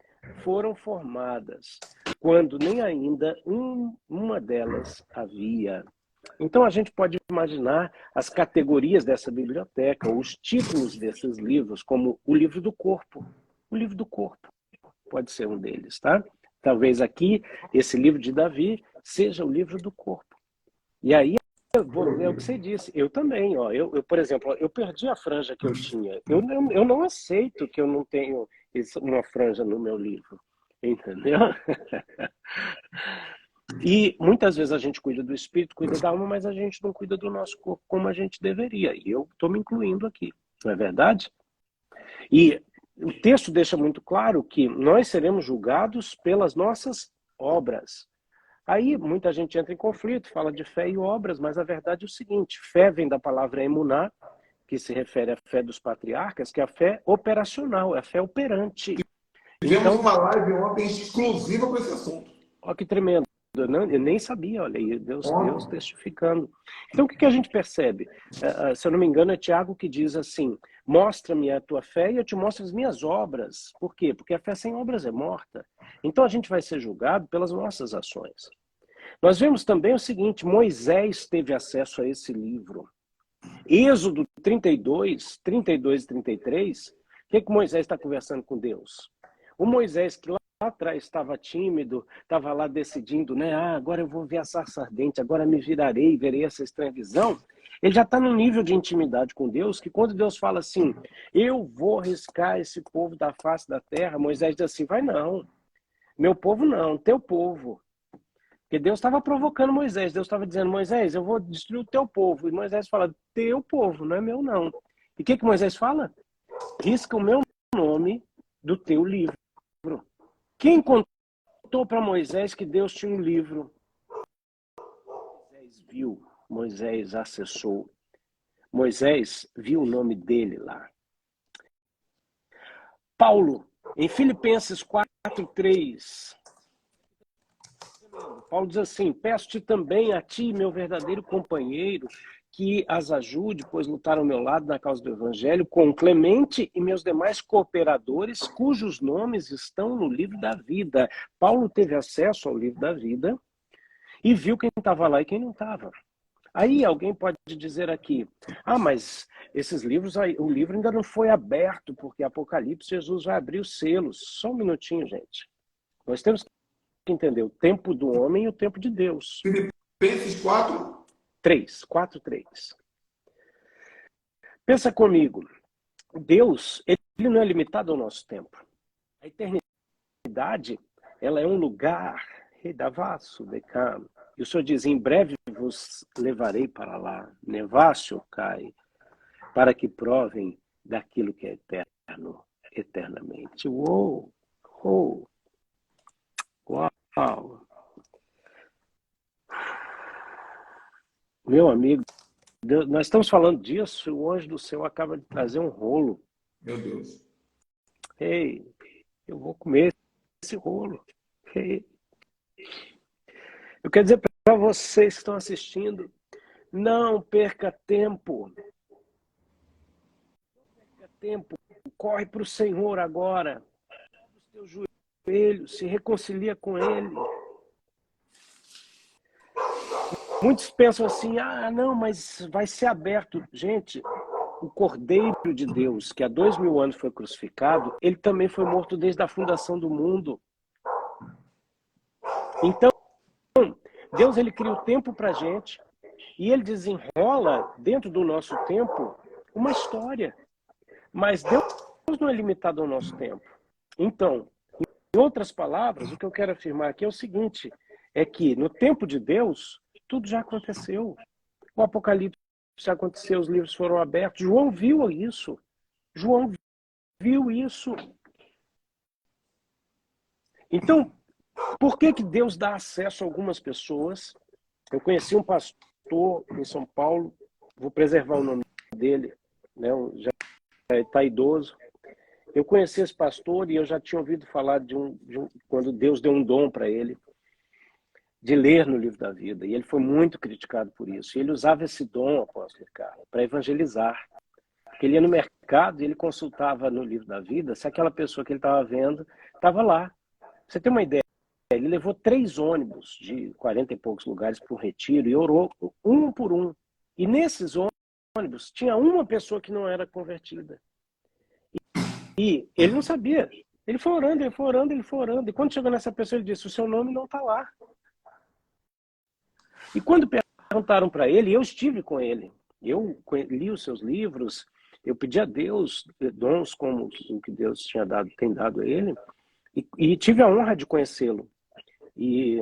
foram formadas, quando nem ainda uma delas havia. Então a gente pode imaginar as categorias dessa biblioteca, ou os títulos desses livros, como o livro do corpo. O livro do corpo pode ser um deles, tá? Talvez aqui, esse livro de Davi, seja o livro do corpo. E aí, é o que você disse, eu também, ó, eu, por exemplo, eu perdi a franja que eu tinha. Eu não aceito que eu não tenho uma franja no meu livro, entendeu? E muitas vezes a gente cuida do espírito, cuida da alma, mas a gente não cuida do nosso corpo como a gente deveria. E eu estou me incluindo aqui, não é verdade? E o texto deixa muito claro que nós seremos julgados pelas nossas obras. Aí muita gente entra em conflito, fala de fé e obras, mas a verdade é o seguinte: fé vem da palavra emuná, que se refere à fé dos patriarcas, que é a fé operacional, é a fé operante. Tivemos uma live ontem exclusiva com esse assunto. Olha que tremendo. Eu nem sabia, olha aí, Deus testificando. Então o que a gente percebe? Se eu não me engano, é Tiago que diz assim: mostra-me a tua fé e eu te mostro as minhas obras. Por quê? Porque a fé sem obras é morta. Então a gente vai ser julgado pelas nossas ações. Nós vemos também o seguinte: Moisés teve acesso a esse livro. Êxodo 32 e 33, o que Moisés está conversando com Deus? O Moisés que lá atrás estava tímido, estava lá decidindo, né? Ah, agora eu vou ver a sarça ardente, agora me virarei, verei essa estranha visão. Ele já está num nível de intimidade com Deus, que quando Deus fala assim, eu vou riscar esse povo da face da terra, Moisés diz assim, vai não, meu povo não, teu povo. Porque Deus estava provocando Moisés, Deus estava dizendo, Moisés, eu vou destruir o teu povo. E Moisés fala, teu povo, não é meu não. E o que Moisés fala? Risca o meu nome do teu livro. Quem contou para Moisés que Deus tinha um livro? Moisés viu, Moisés acessou. Moisés viu o nome dele lá. Paulo, em Filipenses 4:3, Paulo diz assim, peço-te também a ti, meu verdadeiro companheiro, que as ajude, pois lutaram ao meu lado na causa do Evangelho, com Clemente e meus demais cooperadores, cujos nomes estão no livro da vida. Paulo teve acesso ao livro da vida e viu quem estava lá e quem não estava. Aí alguém pode dizer aqui, mas esses livros, o livro ainda não foi aberto, porque Apocalipse, Jesus vai abrir os selos. Só um minutinho, gente. Nós temos que entender o tempo do homem e o tempo de Deus. Filipenses 4? 4:3. Pensa comigo, Deus, ele não é limitado ao nosso tempo. A eternidade, ela é um lugar, redavasso, decam. E o Senhor diz, em breve vos levarei para lá, nevácio cai, para que provem daquilo que é eterno, eternamente. Uou! Uau! Meu amigo, Deus, nós estamos falando disso, o anjo do céu acaba de trazer um rolo. Meu Deus. Ei, eu vou comer esse rolo. Ei. Eu quero dizer para vocês que estão assistindo, não perca tempo. Não perca tempo. Corre para o Senhor agora. Os teus joelhos, se reconcilia com Ele. Muitos pensam assim, não, mas vai ser aberto. Gente, o Cordeiro de Deus, que há 2000 anos foi crucificado, ele também foi morto desde a fundação do mundo. Então, Deus, ele cria o tempo para a gente e ele desenrola dentro do nosso tempo uma história. Mas Deus não é limitado ao nosso tempo. Então, em outras palavras, o que eu quero afirmar aqui é o seguinte, é que no tempo de Deus, tudo já aconteceu. O Apocalipse já aconteceu, os livros foram abertos. João viu isso. João viu isso. Então, por que Deus dá acesso a algumas pessoas? Eu conheci um pastor em São Paulo, vou preservar o nome dele, né? Já está idoso. Eu conheci esse pastor e eu já tinha ouvido falar quando Deus deu um dom para ele, de ler no livro da vida. E ele foi muito criticado por isso. E ele usava esse dom, apóstolo Ricardo, para evangelizar. Porque ele ia no mercado e ele consultava no livro da vida se aquela pessoa que ele estava vendo estava lá. Você tem uma ideia? Ele levou 3 ônibus de 40 e poucos lugares para o retiro e orou um por um. E nesses ônibus tinha uma pessoa que não era convertida. E ele não sabia. Ele foi orando, ele foi orando, ele foi orando. E quando chegou nessa pessoa, ele disse, o seu nome não está lá. E quando perguntaram para ele, eu estive com ele. Eu li os seus livros, eu pedi a Deus dons como o que Deus tem dado a ele, e tive a honra de conhecê-lo. E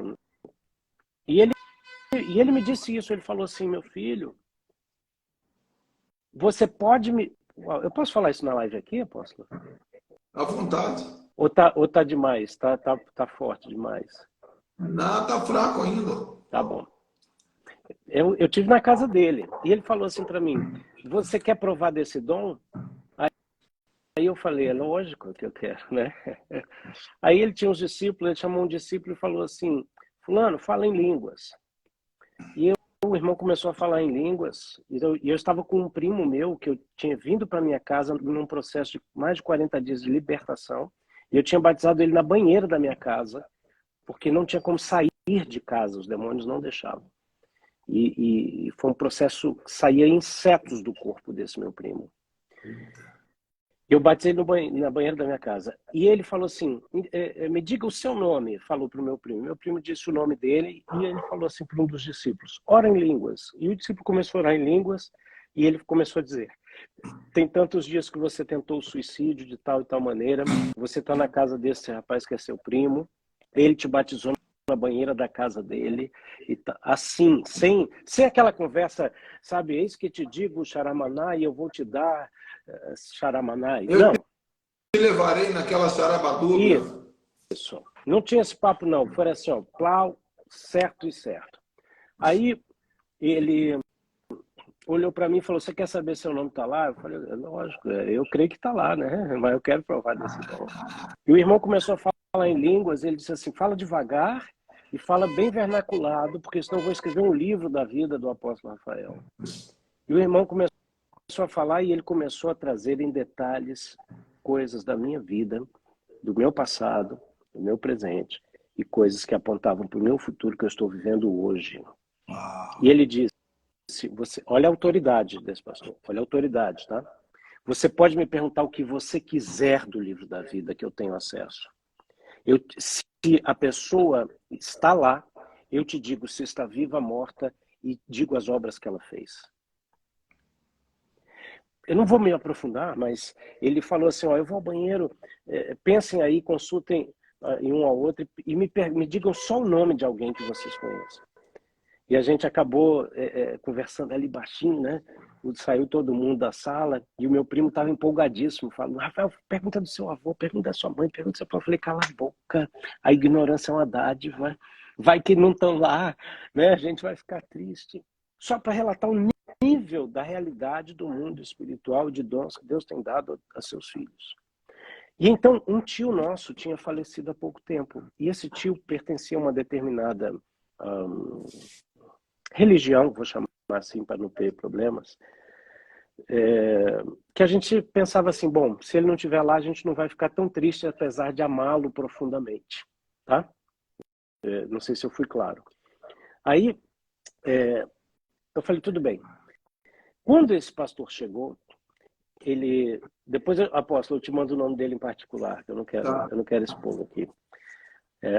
ele me disse isso, ele falou assim, meu filho, você pode me... Eu posso falar isso na live aqui, apóstolo? À vontade. Ou tá demais? Tá forte demais? Não, tá fraco ainda. Tá bom. Eu tive na casa dele, e ele falou assim para mim, você quer provar desse dom? Aí eu falei, é lógico que eu quero, né? Aí ele tinha uns discípulos, ele chamou um discípulo e falou assim, fulano, fala em línguas. E o irmão começou a falar em línguas, e eu estava com um primo meu, que eu tinha vindo para minha casa num processo de mais de 40 dias de libertação, e eu tinha batizado ele na banheira da minha casa, porque não tinha como sair de casa, os demônios não deixavam. E foi um processo que saía insetos do corpo desse meu primo. Eu batizei na banheira da minha casa. E ele falou assim, me diga o seu nome, falou para o meu primo. Meu primo disse o nome dele e ele falou assim para um dos discípulos, ora em línguas. E o discípulo começou a orar em línguas e ele começou a dizer, tem tantos dias que você tentou o suicídio de tal e tal maneira, você está na casa desse rapaz que é seu primo, ele te batizou na banheira da casa dele, e tá, assim, sem aquela conversa, sabe, eis que te digo xaramaná e eu vou te dar xaramanai. Não. Te levarei naquela xarabadubra. Isso. Não tinha esse papo, não. Foi assim, ó, plau, certo e certo. Aí ele olhou para mim e falou, você quer saber se o nome está lá? Eu falei, lógico, eu creio que está lá, né? Mas eu quero provar desse nome. E o irmão começou a falar em línguas, ele disse assim, fala devagar e fala bem vernaculado, porque senão eu vou escrever um livro da vida do apóstolo Rafael. E o irmão começou a falar e ele começou a trazer em detalhes coisas da minha vida, do meu passado, do meu presente, e coisas que apontavam para o meu futuro que eu estou vivendo hoje. E ele disse, olha a autoridade desse pastor, olha a autoridade, tá? Você pode me perguntar o que você quiser do livro da vida que eu tenho acesso. Se a pessoa está lá, eu te digo se está viva, morta, e digo as obras que ela fez. Eu não vou me aprofundar, mas ele falou assim, ó, eu vou ao banheiro, pensem aí, consultem em um ao outro e me digam só o nome de alguém que vocês conhecem. E a gente acabou conversando ali baixinho, né? Saiu todo mundo da sala e o meu primo estava empolgadíssimo, falando, Rafael, pergunta do seu avô, pergunta da sua mãe, pergunta do seu pai. Eu falei, cala a boca, a ignorância é uma dádiva, vai que não estão lá, né? A gente vai ficar triste. Só para relatar o nível da realidade do mundo espiritual e de dons que Deus tem dado a seus filhos. E então, um tio nosso tinha falecido há pouco tempo, e esse tio pertencia a uma determinada religião, vou chamar assim para não ter problemas, que a gente pensava assim, bom, se ele não estiver lá, a gente não vai ficar tão triste, apesar de amá-lo profundamente, tá? Não sei se eu fui claro. Aí, eu falei, tudo bem. Quando esse pastor chegou, depois, apóstolo, eu te mando o nome dele em particular, que eu não quero expor aqui.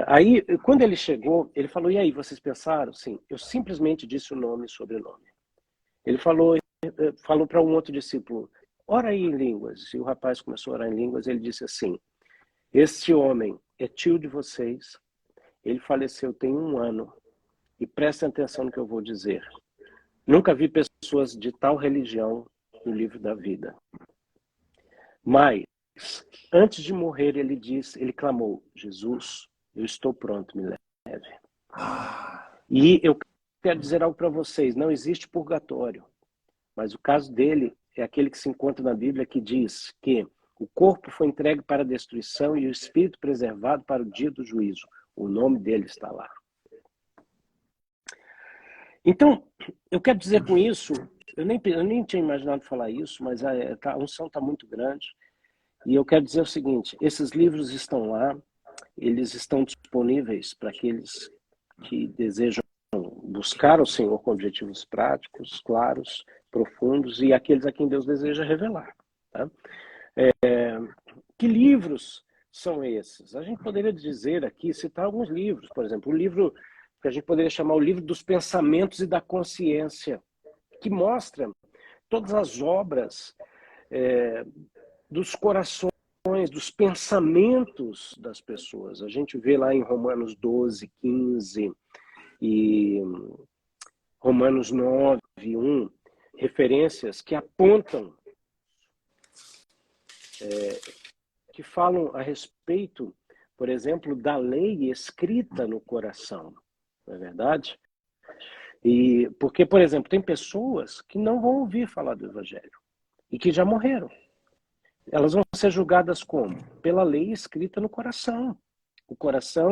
Aí, quando ele chegou, ele falou, e aí, vocês pensaram? Sim, eu simplesmente disse o nome e sobrenome. Ele falou para um outro discípulo, ora aí em línguas. E o rapaz começou a orar em línguas, ele disse assim, este homem é tio de vocês, ele faleceu tem 1 ano, e prestem atenção no que eu vou dizer. Nunca vi pessoas de tal religião no livro da vida. Mas, antes de morrer, ele clamou, Jesus, eu estou pronto, me leve. E eu quero dizer algo para vocês, não existe purgatório. Mas o caso dele é aquele que se encontra na Bíblia que diz que o corpo foi entregue para a destruição e o espírito preservado para o dia do juízo. O nome dele está lá. Então, eu quero dizer com isso, eu nem tinha imaginado falar isso, mas a unção está muito grande. E eu quero dizer o seguinte, esses livros estão lá, eles estão disponíveis para aqueles que desejam buscar o Senhor com objetivos práticos, claros, profundos, e aqueles a quem Deus deseja revelar. Tá? Que livros são esses? A gente poderia dizer aqui, citar alguns livros, por exemplo, o livro que a gente poderia chamar o livro dos pensamentos e da consciência, que mostra todas as obras dos corações, dos pensamentos das pessoas. A gente vê lá em Romanos 12, 15 e Romanos 9, 1, referências que apontam, que falam a respeito, por exemplo, da lei escrita no coração. Não é verdade? E porque, por exemplo, tem pessoas que não vão ouvir falar do Evangelho e que já morreram. Elas vão ser julgadas como? Pela lei escrita no coração. O coração,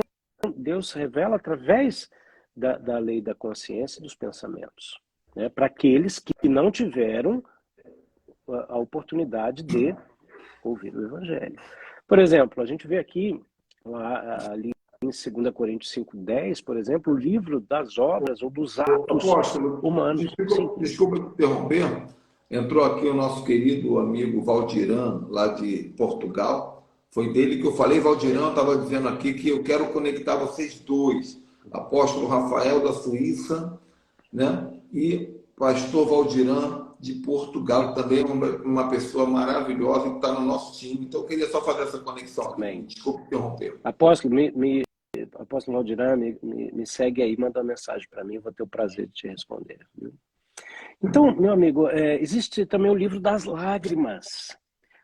Deus revela através da lei da consciência e dos pensamentos. Né? Para aqueles que não tiveram a oportunidade de ouvir o Evangelho. Por exemplo, a gente vê aqui, ali em 2 Coríntios 5,10, por exemplo, o livro das obras ou dos atos humanos. Desculpa me interromper. Entrou aqui o nosso querido amigo Valdiran, lá de Portugal. Foi dele que eu falei. Valdiran estava dizendo aqui que eu quero conectar vocês dois. Apóstolo Rafael da Suíça, né? E pastor Valdiran de Portugal, também é uma pessoa maravilhosa que está no nosso time. Então eu queria só fazer essa conexão aqui. Amém. Desculpe interromper. Apóstolo, Apóstolo Valdiran, me segue aí, manda uma mensagem para mim, eu vou ter o prazer de te responder. Viu? Então, meu amigo, existe também o livro das lágrimas.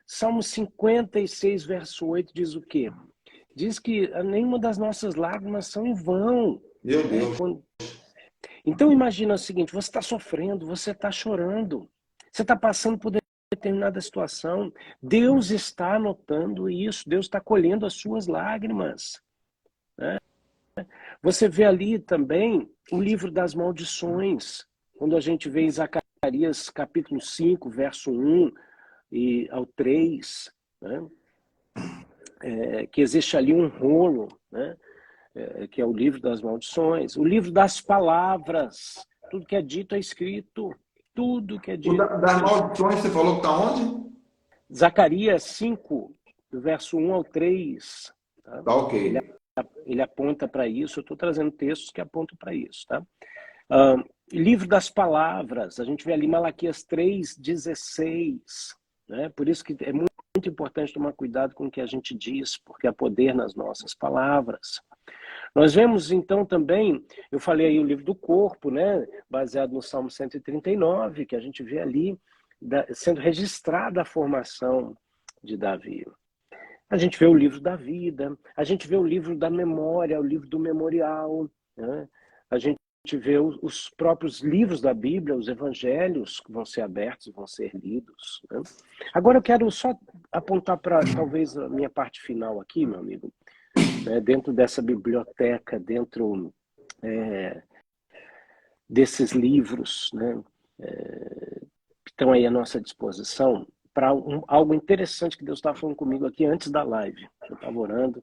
Salmo 56, verso 8 diz o quê? Diz que nenhuma das nossas lágrimas são em vão. Meu Deus. Então imagina o seguinte, você está sofrendo, você está chorando, você está passando por determinada situação, Deus está anotando isso, Deus está colhendo as suas lágrimas. Né? Você vê ali também o livro das maldições, quando a gente vê em Zacarias capítulo 5, verso 1 ao 3, né? Que existe ali um rolo, né? Que é o livro das maldições, o livro das palavras, tudo que é dito é escrito, tudo que é dito. Das maldições, você falou que está onde? Zacarias 5, do verso 1 ao 3. Tá? Tá ok. Ele aponta para isso, eu estou trazendo textos que apontam para isso. Tá? Livro das palavras, a gente vê ali Malaquias 3:16. Né? Por isso que é muito importante tomar cuidado com o que a gente diz, porque há poder nas nossas palavras. Nós vemos então também, eu falei aí o livro do corpo, né, baseado no Salmo 139, que a gente vê ali sendo registrada a formação de Davi. A gente vê o livro da vida, a gente vê o livro da memória, o livro do memorial, né? A gente vê os próprios livros da Bíblia, os evangelhos que vão ser abertos e vão ser lidos. Né? Agora eu quero só apontar para talvez a minha parte final aqui, meu amigo. Dentro dessa biblioteca, dentro desses livros, né, que estão aí à nossa disposição, para algo interessante que Deus estava falando comigo aqui antes da live. Eu estava orando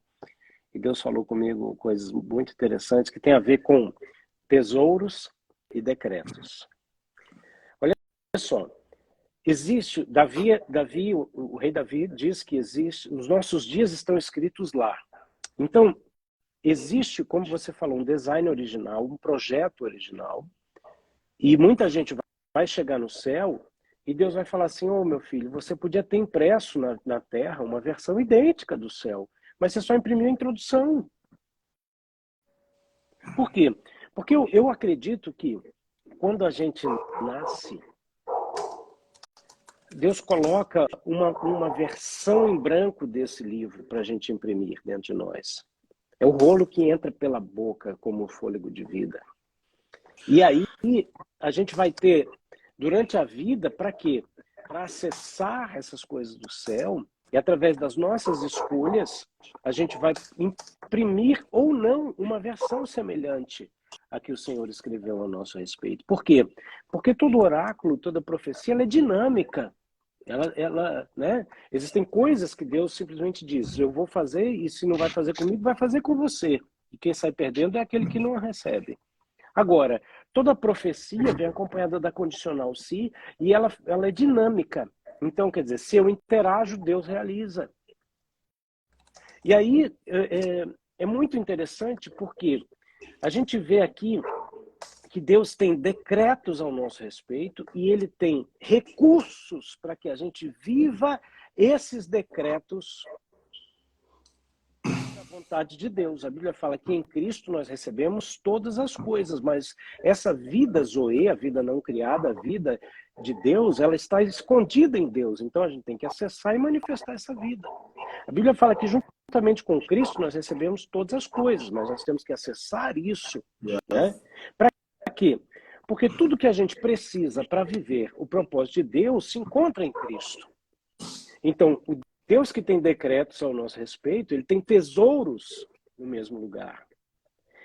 e Deus falou comigo coisas muito interessantes que tem a ver com tesouros e decretos. Olha só, existe, Davi, o rei Davi diz que existe, os nossos dias estão escritos lá. Então, existe, como você falou, um design original, um projeto original, e muita gente vai chegar no céu e Deus vai falar assim, meu filho, você podia ter impresso na Terra uma versão idêntica do céu, mas você só imprimiu a introdução. Por quê? Porque eu acredito que quando a gente nasce, Deus coloca uma versão em branco desse livro para a gente imprimir dentro de nós. É o rolo que entra pela boca como fôlego de vida. E aí a gente vai ter, durante a vida, para quê? Para acessar essas coisas do céu, e através das nossas escolhas, a gente vai imprimir ou não uma versão semelhante a que o Senhor escreveu a nosso respeito. Por quê? Porque todo oráculo, toda profecia, ela é dinâmica. Né? Existem coisas que Deus simplesmente diz, eu vou fazer e se não vai fazer comigo, vai fazer com você. E quem sai perdendo é aquele que não a recebe. Agora, toda profecia vem acompanhada da condicional se e ela é dinâmica. Então, quer dizer, se eu interajo, Deus realiza. E aí é muito interessante porque a gente vê aqui que Deus tem decretos ao nosso respeito e Ele tem recursos para que a gente viva esses decretos da vontade de Deus. A Bíblia fala que em Cristo nós recebemos todas as coisas, mas essa vida Zoe, a vida não criada, a vida de Deus, ela está escondida em Deus. Então a gente tem que acessar e manifestar essa vida. A Bíblia fala que juntamente com Cristo nós recebemos todas as coisas, mas nós temos que acessar isso, né? Para quê? Porque tudo que a gente precisa para viver o propósito de Deus se encontra em Cristo. Então, o Deus que tem decretos ao nosso respeito, ele tem tesouros no mesmo lugar.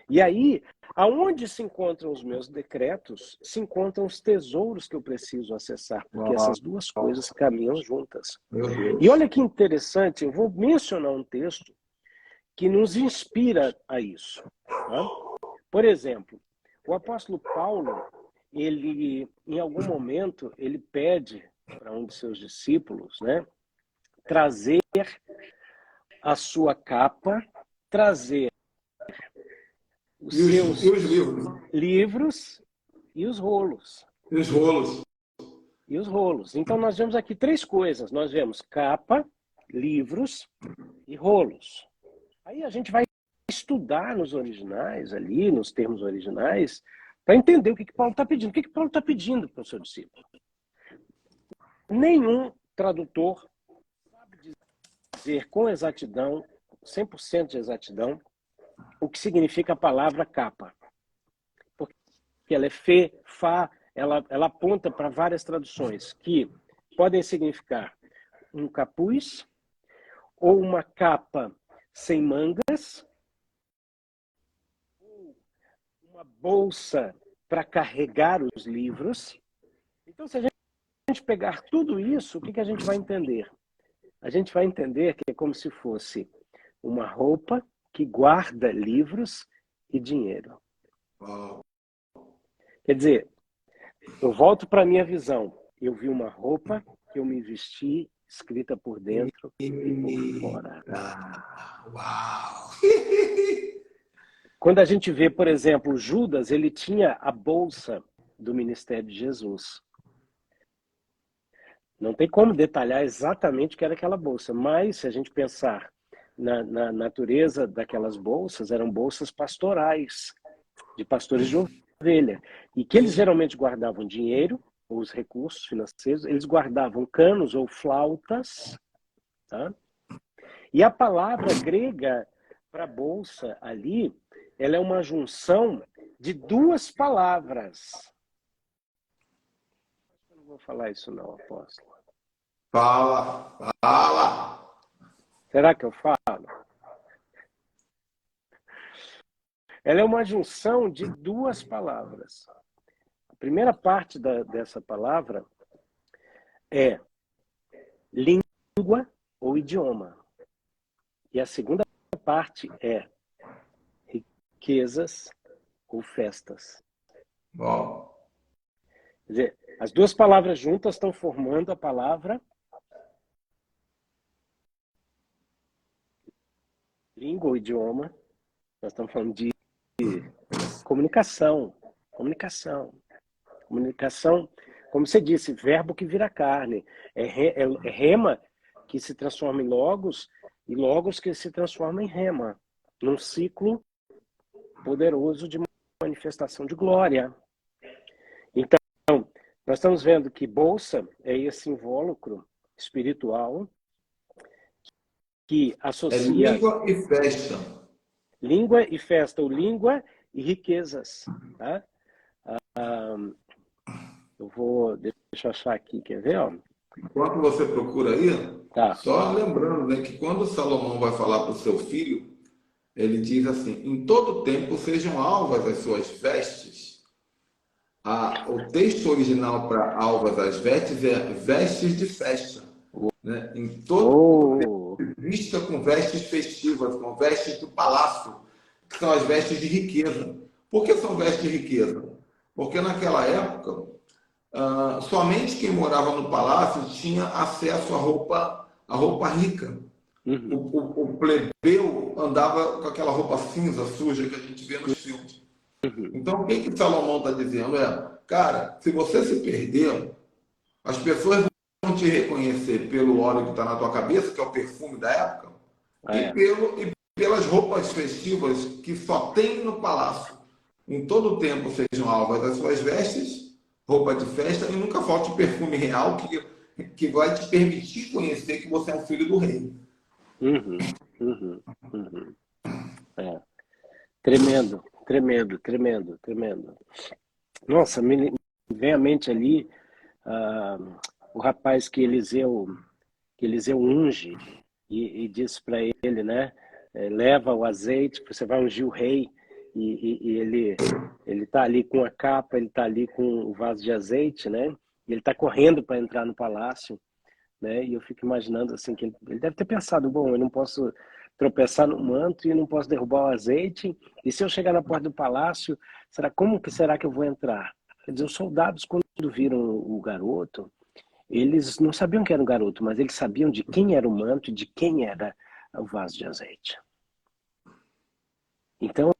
E aí, aonde se encontram os meus decretos, se encontram os tesouros que eu preciso acessar, porque essas duas coisas caminham juntas. E olha que interessante, eu vou mencionar um texto que nos inspira a isso. Tá? Por exemplo, o apóstolo Paulo, ele, em algum momento, ele pede para um de seus discípulos, né? Trazer a sua capa, trazer os seus os livros? livros e os rolos. E os rolos. E os rolos. Então, nós vemos aqui três coisas. Nós vemos capa, livros e rolos. Aí a gente vai estudar nos originais, ali, nos termos originais, para entender o que Paulo está pedindo. O que Paulo está pedindo para o seu discípulo? Nenhum tradutor sabe dizer com exatidão, 100% de exatidão, o que significa a palavra capa. Porque ela é fe, fa, ela aponta para várias traduções que podem significar um capuz ou uma capa sem mangas, ou uma bolsa para carregar os livros. Então, se a gente pegar tudo isso, o que a gente vai entender? A gente vai entender que é como se fosse uma roupa que guarda livros e dinheiro. Quer dizer, eu volto para a minha visão. Eu vi uma roupa que eu me vesti, escrita por dentro e por fora. Uau! Quando a gente vê, por exemplo, Judas, ele tinha a bolsa do ministério de Jesus. Não tem como detalhar exatamente o que era aquela bolsa, mas se a gente pensar na natureza daquelas bolsas, eram bolsas pastorais, de pastores de ovelha, e que eles geralmente guardavam dinheiro, ou os recursos financeiros, eles guardavam canos ou flautas, tá? E a palavra grega para bolsa ali, ela é uma junção de duas palavras. Eu não vou falar isso não, apóstolo. Fala! Será que eu falo? Ela é uma junção de duas palavras. A primeira parte dessa palavra é língua ou idioma. E a segunda parte é riquezas ou festas. Bom. Quer dizer, as duas palavras juntas estão formando a palavra língua ou idioma. Nós estamos falando de comunicação. Comunicação, como você disse, verbo que vira carne. É rema que se transforma em logos e logos que se transforma em rema. Num ciclo poderoso de manifestação de glória. Então, nós estamos vendo que bolsa é esse invólucro espiritual que associa... É língua e festa. Língua e festa, ou língua e riquezas. Tá? Deixa eu achar aqui, quer ver? Ó? Enquanto você procura aí, Tá. só lembrando, né, que quando Salomão vai falar para o seu filho, ele diz assim: em todo tempo sejam alvas as suas vestes. O texto original para alvas as vestes é vestes de festa. Né? Em todo tempo, vista com vestes festivas, com vestes do palácio, que são as vestes de riqueza. Por que são vestes de riqueza? Porque naquela época, somente quem morava no palácio tinha acesso à roupa rica. Uhum. O plebeu andava com aquela roupa cinza, suja que a gente vê nos filmes. Uhum. Então, o que Salomão está dizendo é, cara, se você se perder, as pessoas vão te reconhecer pelo óleo que está na tua cabeça, que é o perfume da época, e pelas roupas festivas que só tem no palácio. Em todo tempo sejam alvas as suas vestes, roupa de festa, e nunca falte perfume real que vai te permitir conhecer que você é um filho do rei. Uhum. Uhum. Uhum. É. Tremendo, tremendo, tremendo, tremendo. Nossa, me vem à mente ali o rapaz que Eliseu unge e diz para ele, né? Leva o azeite, você vai ungir o rei, e ele está ali com a capa, ele está ali com o vaso de azeite, né? E ele está correndo para entrar no palácio, né? E eu fico imaginando assim que ele deve ter pensado, bom, eu não posso tropeçar no manto e não posso derrubar o azeite, e se eu chegar na porta do palácio, como que será que eu vou entrar? Quer dizer, os soldados, quando viram o garoto, Eles não sabiam que era um garoto, mas eles sabiam de quem era o manto e de quem era o vaso de azeite. Então,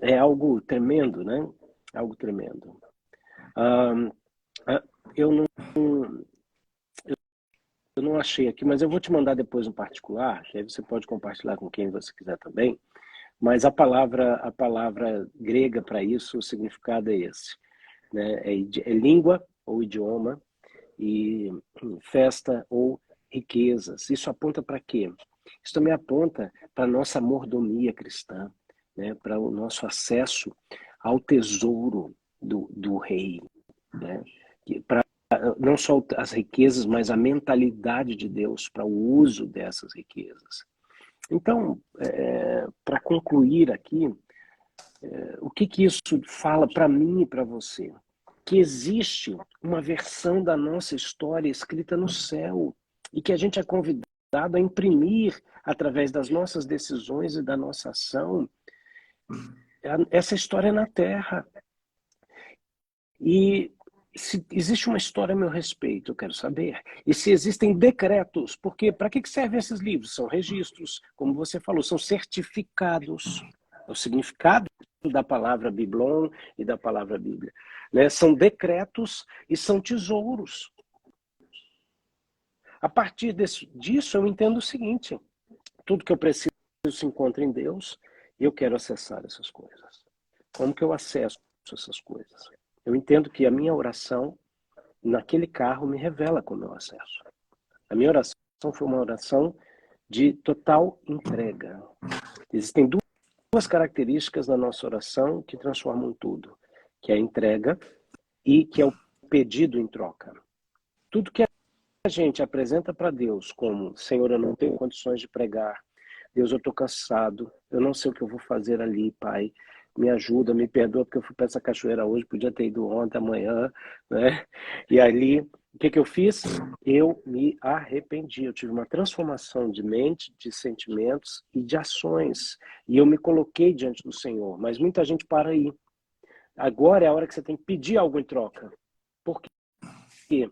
é algo tremendo, né? Algo tremendo. Eu não achei aqui, mas eu vou te mandar depois um particular, que aí você pode compartilhar com quem você quiser também. Mas a palavra grega para isso, o significado é esse, né? É língua ou idioma, e festa ou riquezas. Isso aponta para quê? Isso também aponta para a nossa mordomia cristã, né? Para o nosso acesso ao tesouro do rei, né? Para não só as riquezas, mas a mentalidade de Deus para o uso dessas riquezas. Então, para concluir aqui, o que isso fala para mim e para você? Que existe uma versão da nossa história escrita no céu e que a gente é convidado a imprimir através das nossas decisões e da nossa ação essa história na Terra. E se existe uma história a meu respeito, eu quero saber. E se existem decretos, porque para que servem esses livros? São registros, como você falou, são certificados. É o significado da palavra Biblon e da palavra Bíblia. Né? São decretos e são tesouros. A partir disso, eu entendo o seguinte: tudo que eu preciso se encontra em Deus e eu quero acessar essas coisas. Como que eu acesso essas coisas? Eu entendo que a minha oração naquele carro me revela como eu acesso. A minha oração foi uma oração de total entrega. Existem duas características na nossa oração que transformam tudo, que é a entrega e que é o pedido em troca. Tudo que a gente apresenta para Deus como: Senhor, eu não tenho condições de pregar, Deus, eu estou cansado, eu não sei o que eu vou fazer ali, Pai, me ajuda, me perdoa, porque eu fui para essa cachoeira hoje, podia ter ido ontem, amanhã, né? E ali, o que eu fiz? Eu me arrependi, eu tive uma transformação de mente, de sentimentos e de ações, e eu me coloquei diante do Senhor, mas muita gente para aí. Agora é a hora que você tem que pedir algo em troca. Por quê?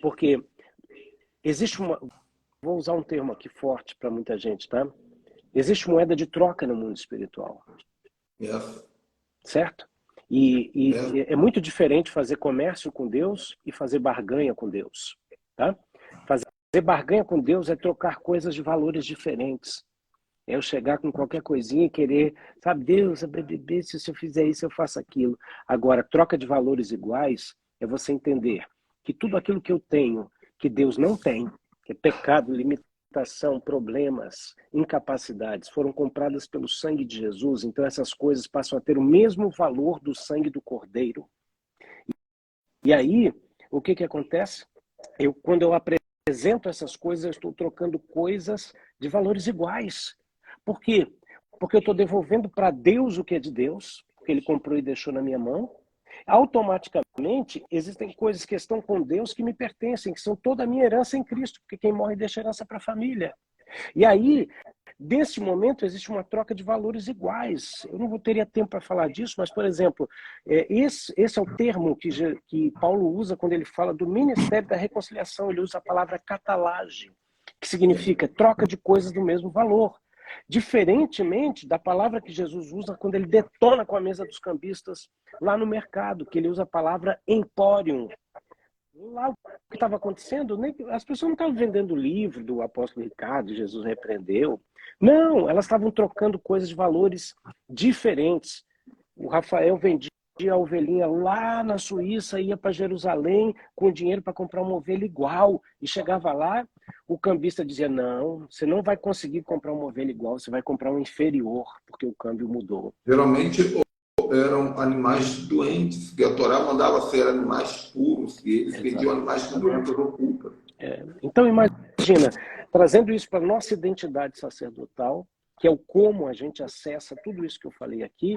Porque existe uma... Vou usar um termo aqui forte para muita gente, tá? Existe moeda de troca no mundo espiritual. Yes. Certo? E é muito diferente fazer comércio com Deus e fazer barganha com Deus. Tá? Fazer barganha com Deus é trocar coisas de valores diferentes. É eu chegar com qualquer coisinha e querer, sabe, Deus, se eu fizer isso, eu faço aquilo. Agora, troca de valores iguais é você entender que tudo aquilo que eu tenho, que Deus não tem, que é pecado, limitação, problemas, incapacidades, foram compradas pelo sangue de Jesus, então essas coisas passam a ter o mesmo valor do sangue do Cordeiro. E aí, o que acontece? Quando eu apresento essas coisas, eu estou trocando coisas de valores iguais. Por quê? Porque eu estou devolvendo para Deus o que é de Deus, porque Ele comprou e deixou na minha mão. Automaticamente, existem coisas que estão com Deus que me pertencem, que são toda a minha herança em Cristo, porque quem morre deixa herança para a família. E aí, desse momento, existe uma troca de valores iguais. Eu não teria tempo para falar disso, mas, por exemplo, esse é o termo que Paulo usa quando ele fala do ministério da reconciliação. Ele usa a palavra catalage, que significa troca de coisas do mesmo valor. Diferentemente da palavra que Jesus usa quando ele detona com a mesa dos cambistas lá no mercado, que ele usa a palavra emporium. Lá o que estava acontecendo, as pessoas não estavam vendendo o livro do apóstolo Ricardo, Jesus repreendeu. Não, elas estavam trocando coisas de valores diferentes. O Rafael vendia a ovelhinha lá na Suíça, ia para Jerusalém com dinheiro para comprar uma ovelha igual. E chegava lá, o cambista dizia: não, você não vai conseguir comprar uma ovelha igual, você vai comprar uma inferior, porque o câmbio mudou. Geralmente eram animais doentes, que a Torá mandava ser animais puros, e eles vendiam animais que não tinham culpa. Então imagina, trazendo isso para a nossa identidade sacerdotal, que é o como a gente acessa tudo isso que eu falei aqui,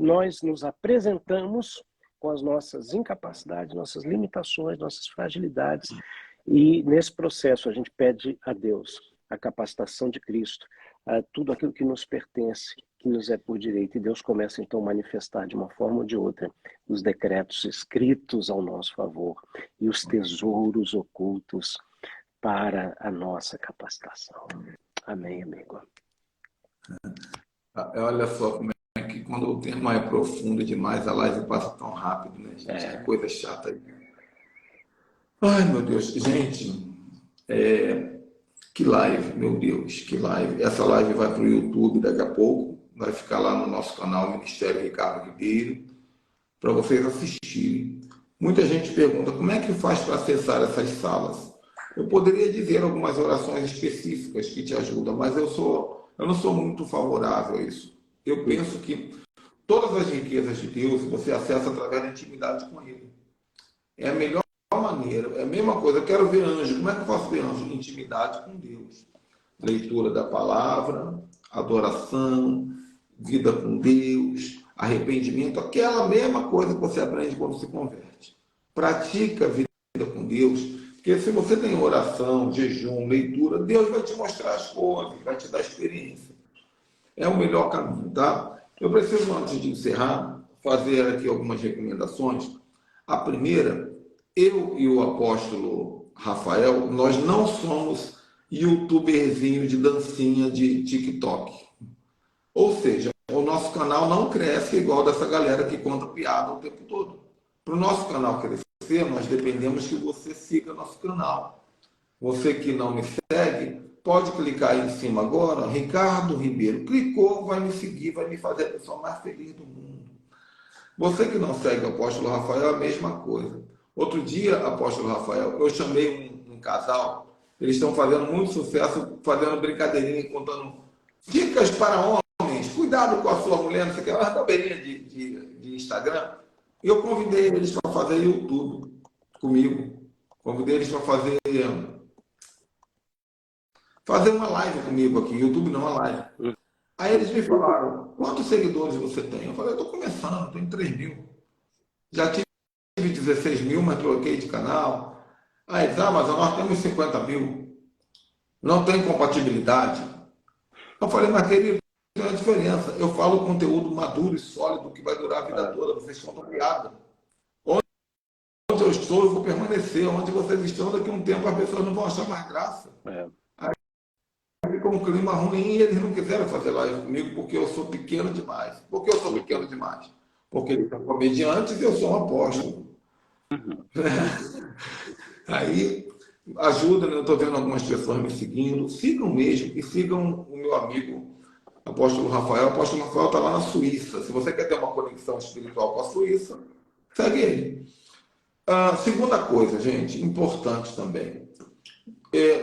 nós nos apresentamos com as nossas incapacidades, nossas limitações, nossas fragilidades, e nesse processo a gente pede a Deus a capacitação de Cristo, tudo aquilo que nos pertence, que nos é por direito. E Deus começa então a manifestar de uma forma ou de outra os decretos escritos ao nosso favor e os tesouros ocultos para a nossa capacitação. Amém, amigo. Olha só como é que quando o tema é profundo demais, a live passa tão rápido, né, gente? Que coisa chata aí. Ai, meu Deus. Gente, que live, meu Deus, que live. Essa live vai para o YouTube daqui a pouco, vai ficar lá no nosso canal Ministério Ricardo Ribeiro, para vocês assistirem. Muita gente pergunta como é que faz para acessar essas salas. Eu poderia dizer algumas orações específicas que te ajudam, mas eu não sou muito favorável a isso. Eu penso que todas as riquezas de Deus você acessa através da intimidade com Ele. É a melhor maneira, é a mesma coisa. Eu quero ver anjo. Como é que eu faço ver anjo? Intimidade com Deus. Leitura da palavra, adoração, vida com Deus, arrependimento, aquela mesma coisa que você aprende quando se converte. Pratica a vida com Deus, porque se você tem oração, jejum, leitura, Deus vai te mostrar as coisas, vai te dar experiência. É o melhor caminho, tá? Eu preciso, antes de encerrar, fazer aqui algumas recomendações. A primeira, eu e o apóstolo Rafael, nós não somos youtuberzinho de dancinha de TikTok. Ou seja, o nosso canal não cresce igual dessa galera que conta piada o tempo todo. Para o nosso canal crescer, nós dependemos que você siga nosso canal. Você que não me segue, pode clicar aí em cima agora, Ricardo Ribeiro. Clicou, vai me seguir, vai me fazer a pessoa mais feliz do mundo. Você que não segue o apóstolo Rafael, é a mesma coisa. Outro dia, apóstolo Rafael, eu chamei um casal, eles estão fazendo muito sucesso, fazendo brincadeirinha, contando dicas para homens, cuidado com a sua mulher, não sei o que, uma tabeirinha de Instagram. E eu convidei eles para fazer YouTube comigo. Convidei eles para fazer uma live comigo aqui, YouTube não, uma live. Aí eles me falaram, quantos seguidores você tem? Eu falei, eu estou começando, estou em 3 mil. Já tive 16 mil, mas troquei de canal. Aí eles, mas nós temos 50 mil. Não tem compatibilidade. Eu falei, mas querido, tem uma diferença. Eu falo conteúdo maduro e sólido que vai durar a vida toda. Vocês estão piada. Onde eu estou, eu vou permanecer. Onde vocês estão, daqui a um tempo as pessoas não vão achar mais graça. Aí ficou um clima ruim e eles não quiseram fazer live comigo porque eu sou pequeno demais. Por que eu sou pequeno demais? Porque eles são comediantes e eu sou um apóstolo. Aí ajuda, né? Eu estou vendo algumas pessoas me seguindo. Sigam mesmo e sigam o meu amigo apóstolo Rafael. O apóstolo Rafael está lá na Suíça. Se você quer ter uma conexão espiritual com a Suíça, segue ele. Segunda coisa, gente, importante também.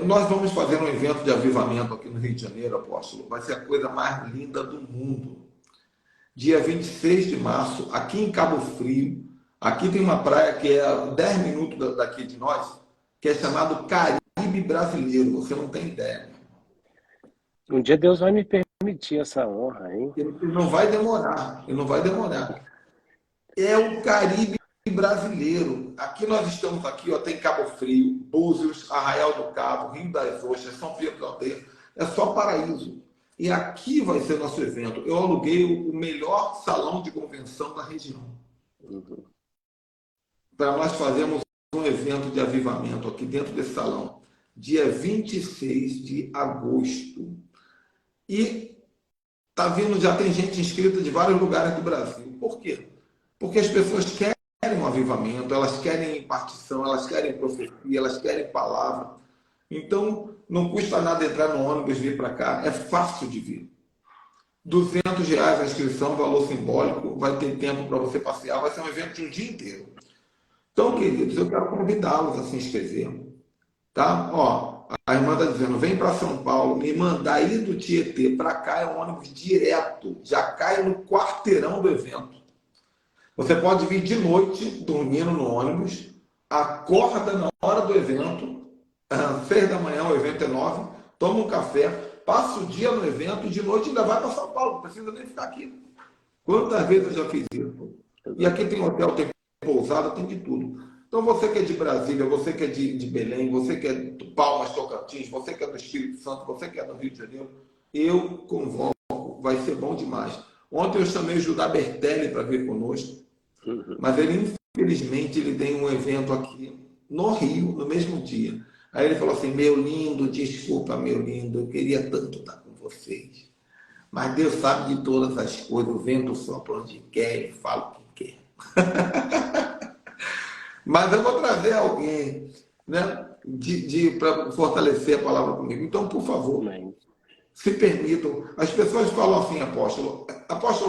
Nós vamos fazer um evento de avivamento aqui no Rio de Janeiro, apóstolo. Vai ser a coisa mais linda do mundo. Dia 26 de março, aqui em Cabo Frio. Aqui tem uma praia que é a 10 minutos daqui de nós, que é chamado Caribe Brasileiro. Você não tem ideia. Um dia Deus vai me permitir essa honra, hein? Ele não vai demorar. Ele não vai demorar. É o Caribe Brasileiro. Aqui nós estamos aqui, ó, tem Cabo Frio, Búzios, Arraial do Cabo, Rio das Ostras, São Pedro do Aldeia. É só paraíso. E aqui vai ser nosso evento. Eu aluguei o melhor salão de convenção da região. Para nós fazermos um evento de avivamento aqui dentro desse salão, dia 26 de agosto. E tá vindo, já tem gente inscrita de vários lugares do Brasil. Por quê? Porque as pessoas querem um avivamento, elas querem impartição, elas querem profecia, elas querem palavra. Então, não custa nada entrar no ônibus e vir para cá, é fácil de vir. R$200 a inscrição, valor simbólico, vai ter tempo para você passear, vai ser um evento de um dia inteiro. Então, queridos, eu quero convidá-los a se inscrever. Tá? Ó, a irmã está dizendo, vem para São Paulo, me mandar aí do Tietê para cá, é um ônibus direto, já cai no quarteirão do evento. Você pode vir de noite, dormindo no ônibus, acorda na hora do evento, 6 da manhã, o evento é 9, toma um café, passa o dia no evento e de noite ainda vai para São Paulo, não precisa nem ficar aqui. Quantas vezes eu já fiz isso? E aqui tem hotel, tem pousada, tem de tudo. Então você que é de Brasília, você que é de Belém, você que é de Palmas, Tocantins, você que é do Espírito Santo, você que é do Rio de Janeiro, eu convoco vai ser bom demais. Ontem eu chamei o Judá Bertelli para vir conosco, mas ele, infelizmente, ele tem um evento aqui no Rio, no mesmo dia. Aí ele falou assim, meu lindo, desculpa, meu lindo, eu queria tanto estar com vocês. Mas Deus sabe de todas as coisas, o vento sopra onde quer e fala o que quer. Mas eu vou trazer alguém, né, para fortalecer a palavra comigo. Então, por favor, se permitam. As pessoas falam assim, apóstolo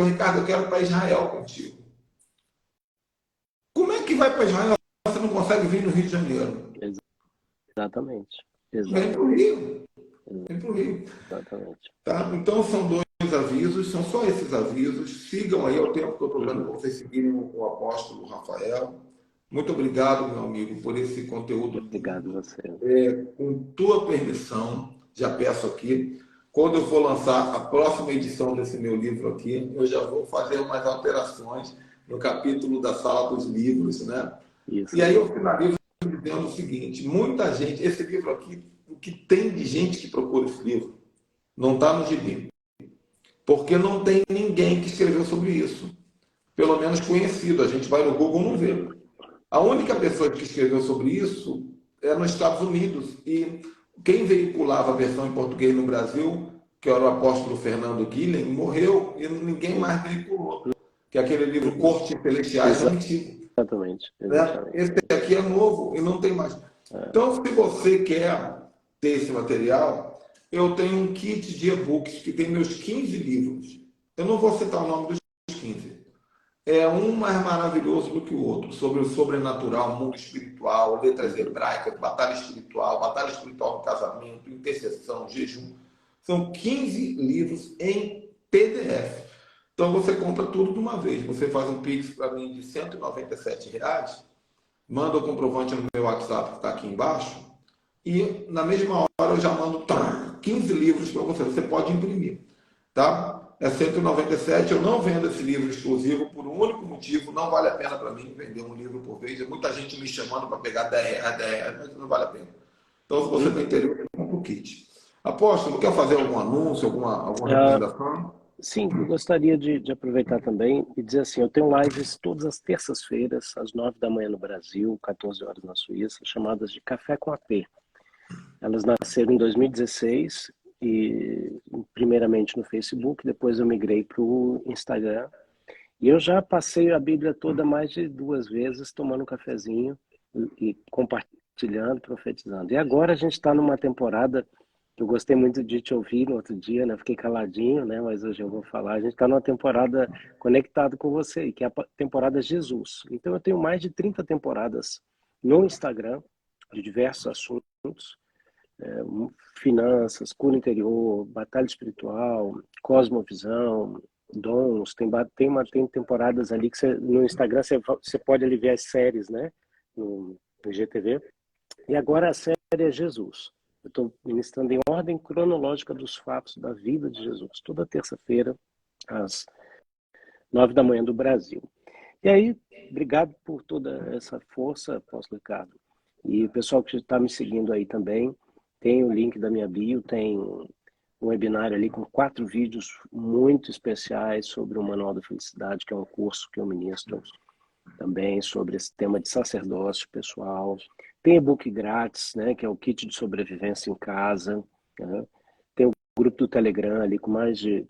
Ricardo, eu quero ir para Israel contigo. Como é que vai para Israel se você não consegue vir no Rio de Janeiro? Exatamente. Vem para o Rio. Vem para o Rio. Exatamente. Tá? Então, são dois avisos, são só esses avisos. Sigam aí, ao tempo que eu estou dando para vocês seguirem o apóstolo Rafael. Muito obrigado, meu amigo, por esse conteúdo. Obrigado a você. Com tua permissão, já peço aqui, quando eu for lançar a próxima edição desse meu livro aqui, eu já vou fazer umas alterações no capítulo da Sala dos Livros, né? Isso. E aí eu finalizo dizendo o seguinte, muita gente, esse livro aqui, o que tem de gente que procura esse livro, não está no gibi. Porque não tem ninguém que escreveu sobre isso. Pelo menos conhecido. A gente vai no Google e não vê. A única pessoa que escreveu sobre isso é nos Estados Unidos. E quem veiculava a versão em português no Brasil, que era o apóstolo Fernando Guilhem, morreu e ninguém mais veiculou. Que é aquele livro Cortes Celestiais é antigo. Exatamente. Esse aqui é novo e não tem mais. Então, se você quer ter esse material, eu tenho um kit de e-books que tem meus 15 livros. Eu não vou citar o nome dos 15. É um mais maravilhoso do que o outro, sobre o sobrenatural, mundo espiritual, letras hebraicas, batalha espiritual no casamento, intercessão, jejum. São 15 livros em PDF. Então você compra tudo de uma vez. Você faz um Pix para mim de R$197, manda o comprovante no meu WhatsApp que está aqui embaixo, e na mesma hora eu já mando 15 livros para você. Você pode imprimir. Tá? É 197, eu não vendo esse livro exclusivo por um único motivo, não vale a pena para mim vender um livro por vez, é muita gente me chamando para pegar R$10, mas não vale a pena. Então, se você tem interesse, compra o kit. Apóstolo, quer fazer algum anúncio, alguma recomendação? Sim, eu gostaria de aproveitar também e dizer assim, eu tenho lives todas as terças-feiras, às 9 da manhã no Brasil, 14 horas na Suíça, chamadas de Café com AP. Elas nasceram em 2016 e primeiramente no Facebook, depois eu migrei para o Instagram. E eu já passei a Bíblia toda mais de 2 vezes, tomando um cafezinho e compartilhando, profetizando. E agora a gente está numa temporada que eu gostei muito de te ouvir no outro dia, né? Fiquei caladinho, né? Mas hoje eu vou falar. A gente está numa temporada conectado com você, que é a temporada Jesus. Então eu tenho mais de 30 temporadas no Instagram, de diversos assuntos. Finanças, cura interior, batalha espiritual, cosmovisão, dons. Tem temporadas ali que no Instagram você pode ali ver as séries, né? No IGTV. E agora a série é Jesus. Eu estou ministrando em ordem cronológica dos fatos da vida de Jesus, toda terça-feira, às 9 da manhã do Brasil. E aí, obrigado por toda essa força, apóstolo Ricardo. E o pessoal que está me seguindo aí também, tem o link da minha bio, tem um webinário ali com 4 vídeos muito especiais sobre o Manual da Felicidade, que é um curso que eu ministro também sobre esse tema de sacerdócio pessoal. Tem e-book grátis, né, que é o kit de sobrevivência em casa. Né? Tem o grupo do Telegram ali com mais de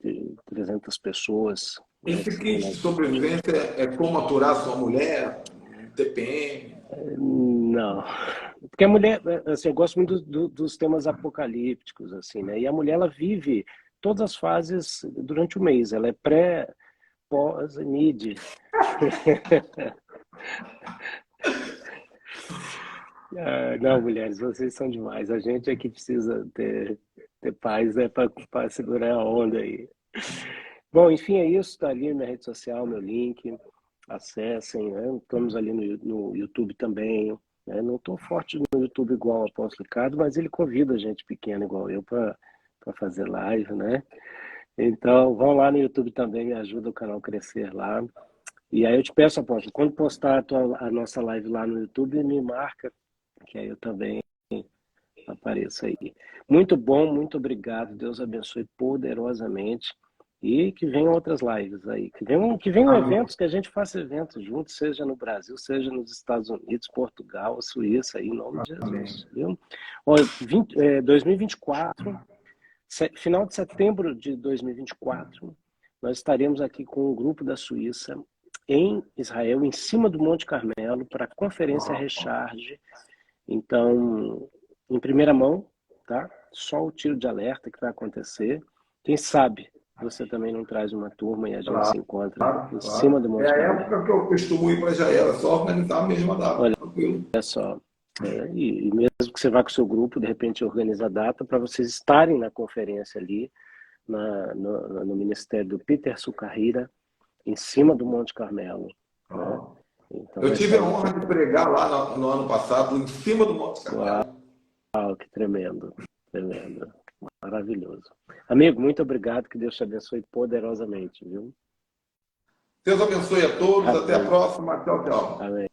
300 pessoas. Esse kit de sobrevivência é como aturar sua mulher, TPM? Não. Porque a mulher, assim, eu gosto muito dos temas apocalípticos, assim, né? E a mulher, ela vive todas as fases durante o mês. Ela é pré, pós e mid. Não, mulheres, vocês são demais. A gente é que precisa ter paz, né, para segurar a onda aí. Bom, enfim, é isso. Está ali na minha rede social, meu link. Acessem, né? Estamos ali no YouTube também. Né? Não estou forte no YouTube igual o Apóstolo Ricardo, mas ele convida gente pequena igual eu para fazer live, né? Então, vão lá no YouTube também, me ajuda o canal a crescer lá. E aí eu te peço, Apóstolo, quando postar a nossa live lá no YouTube, me marca, que aí eu também apareço aí. Muito bom, muito obrigado. Deus abençoe poderosamente. E que venham outras lives aí, que venham eventos, que a gente faça eventos juntos, seja no Brasil, seja nos Estados Unidos, Portugal, Suíça, aí, em nome de Jesus, viu? Ó, 2024, final de setembro de 2024, nós estaremos aqui com um grupo da Suíça em Israel, em cima do Monte Carmelo, para a Conferência Recharge. Então, em primeira mão, tá? Só o tiro de alerta que vai acontecer. Quem sabe você também não traz uma turma e a gente se encontra em cima do Monte Carmelo. É a época que eu costumo ir para Israel, é só organizar a mesma data. Olha, tranquilo. é só. E mesmo que você vá com o seu grupo, de repente organiza a data para vocês estarem na conferência ali, no Ministério do Peter Sucarrira, em cima do Monte Carmelo. Né? Então, eu tive a honra de pregar lá no ano passado, em cima do Monte Carmelo. Uau, que tremendo, tremendo. Maravilhoso. Amigo, muito obrigado, que Deus te abençoe poderosamente, viu? Deus abençoe a todos, Amém. até a próxima, tchau, tchau. Amém.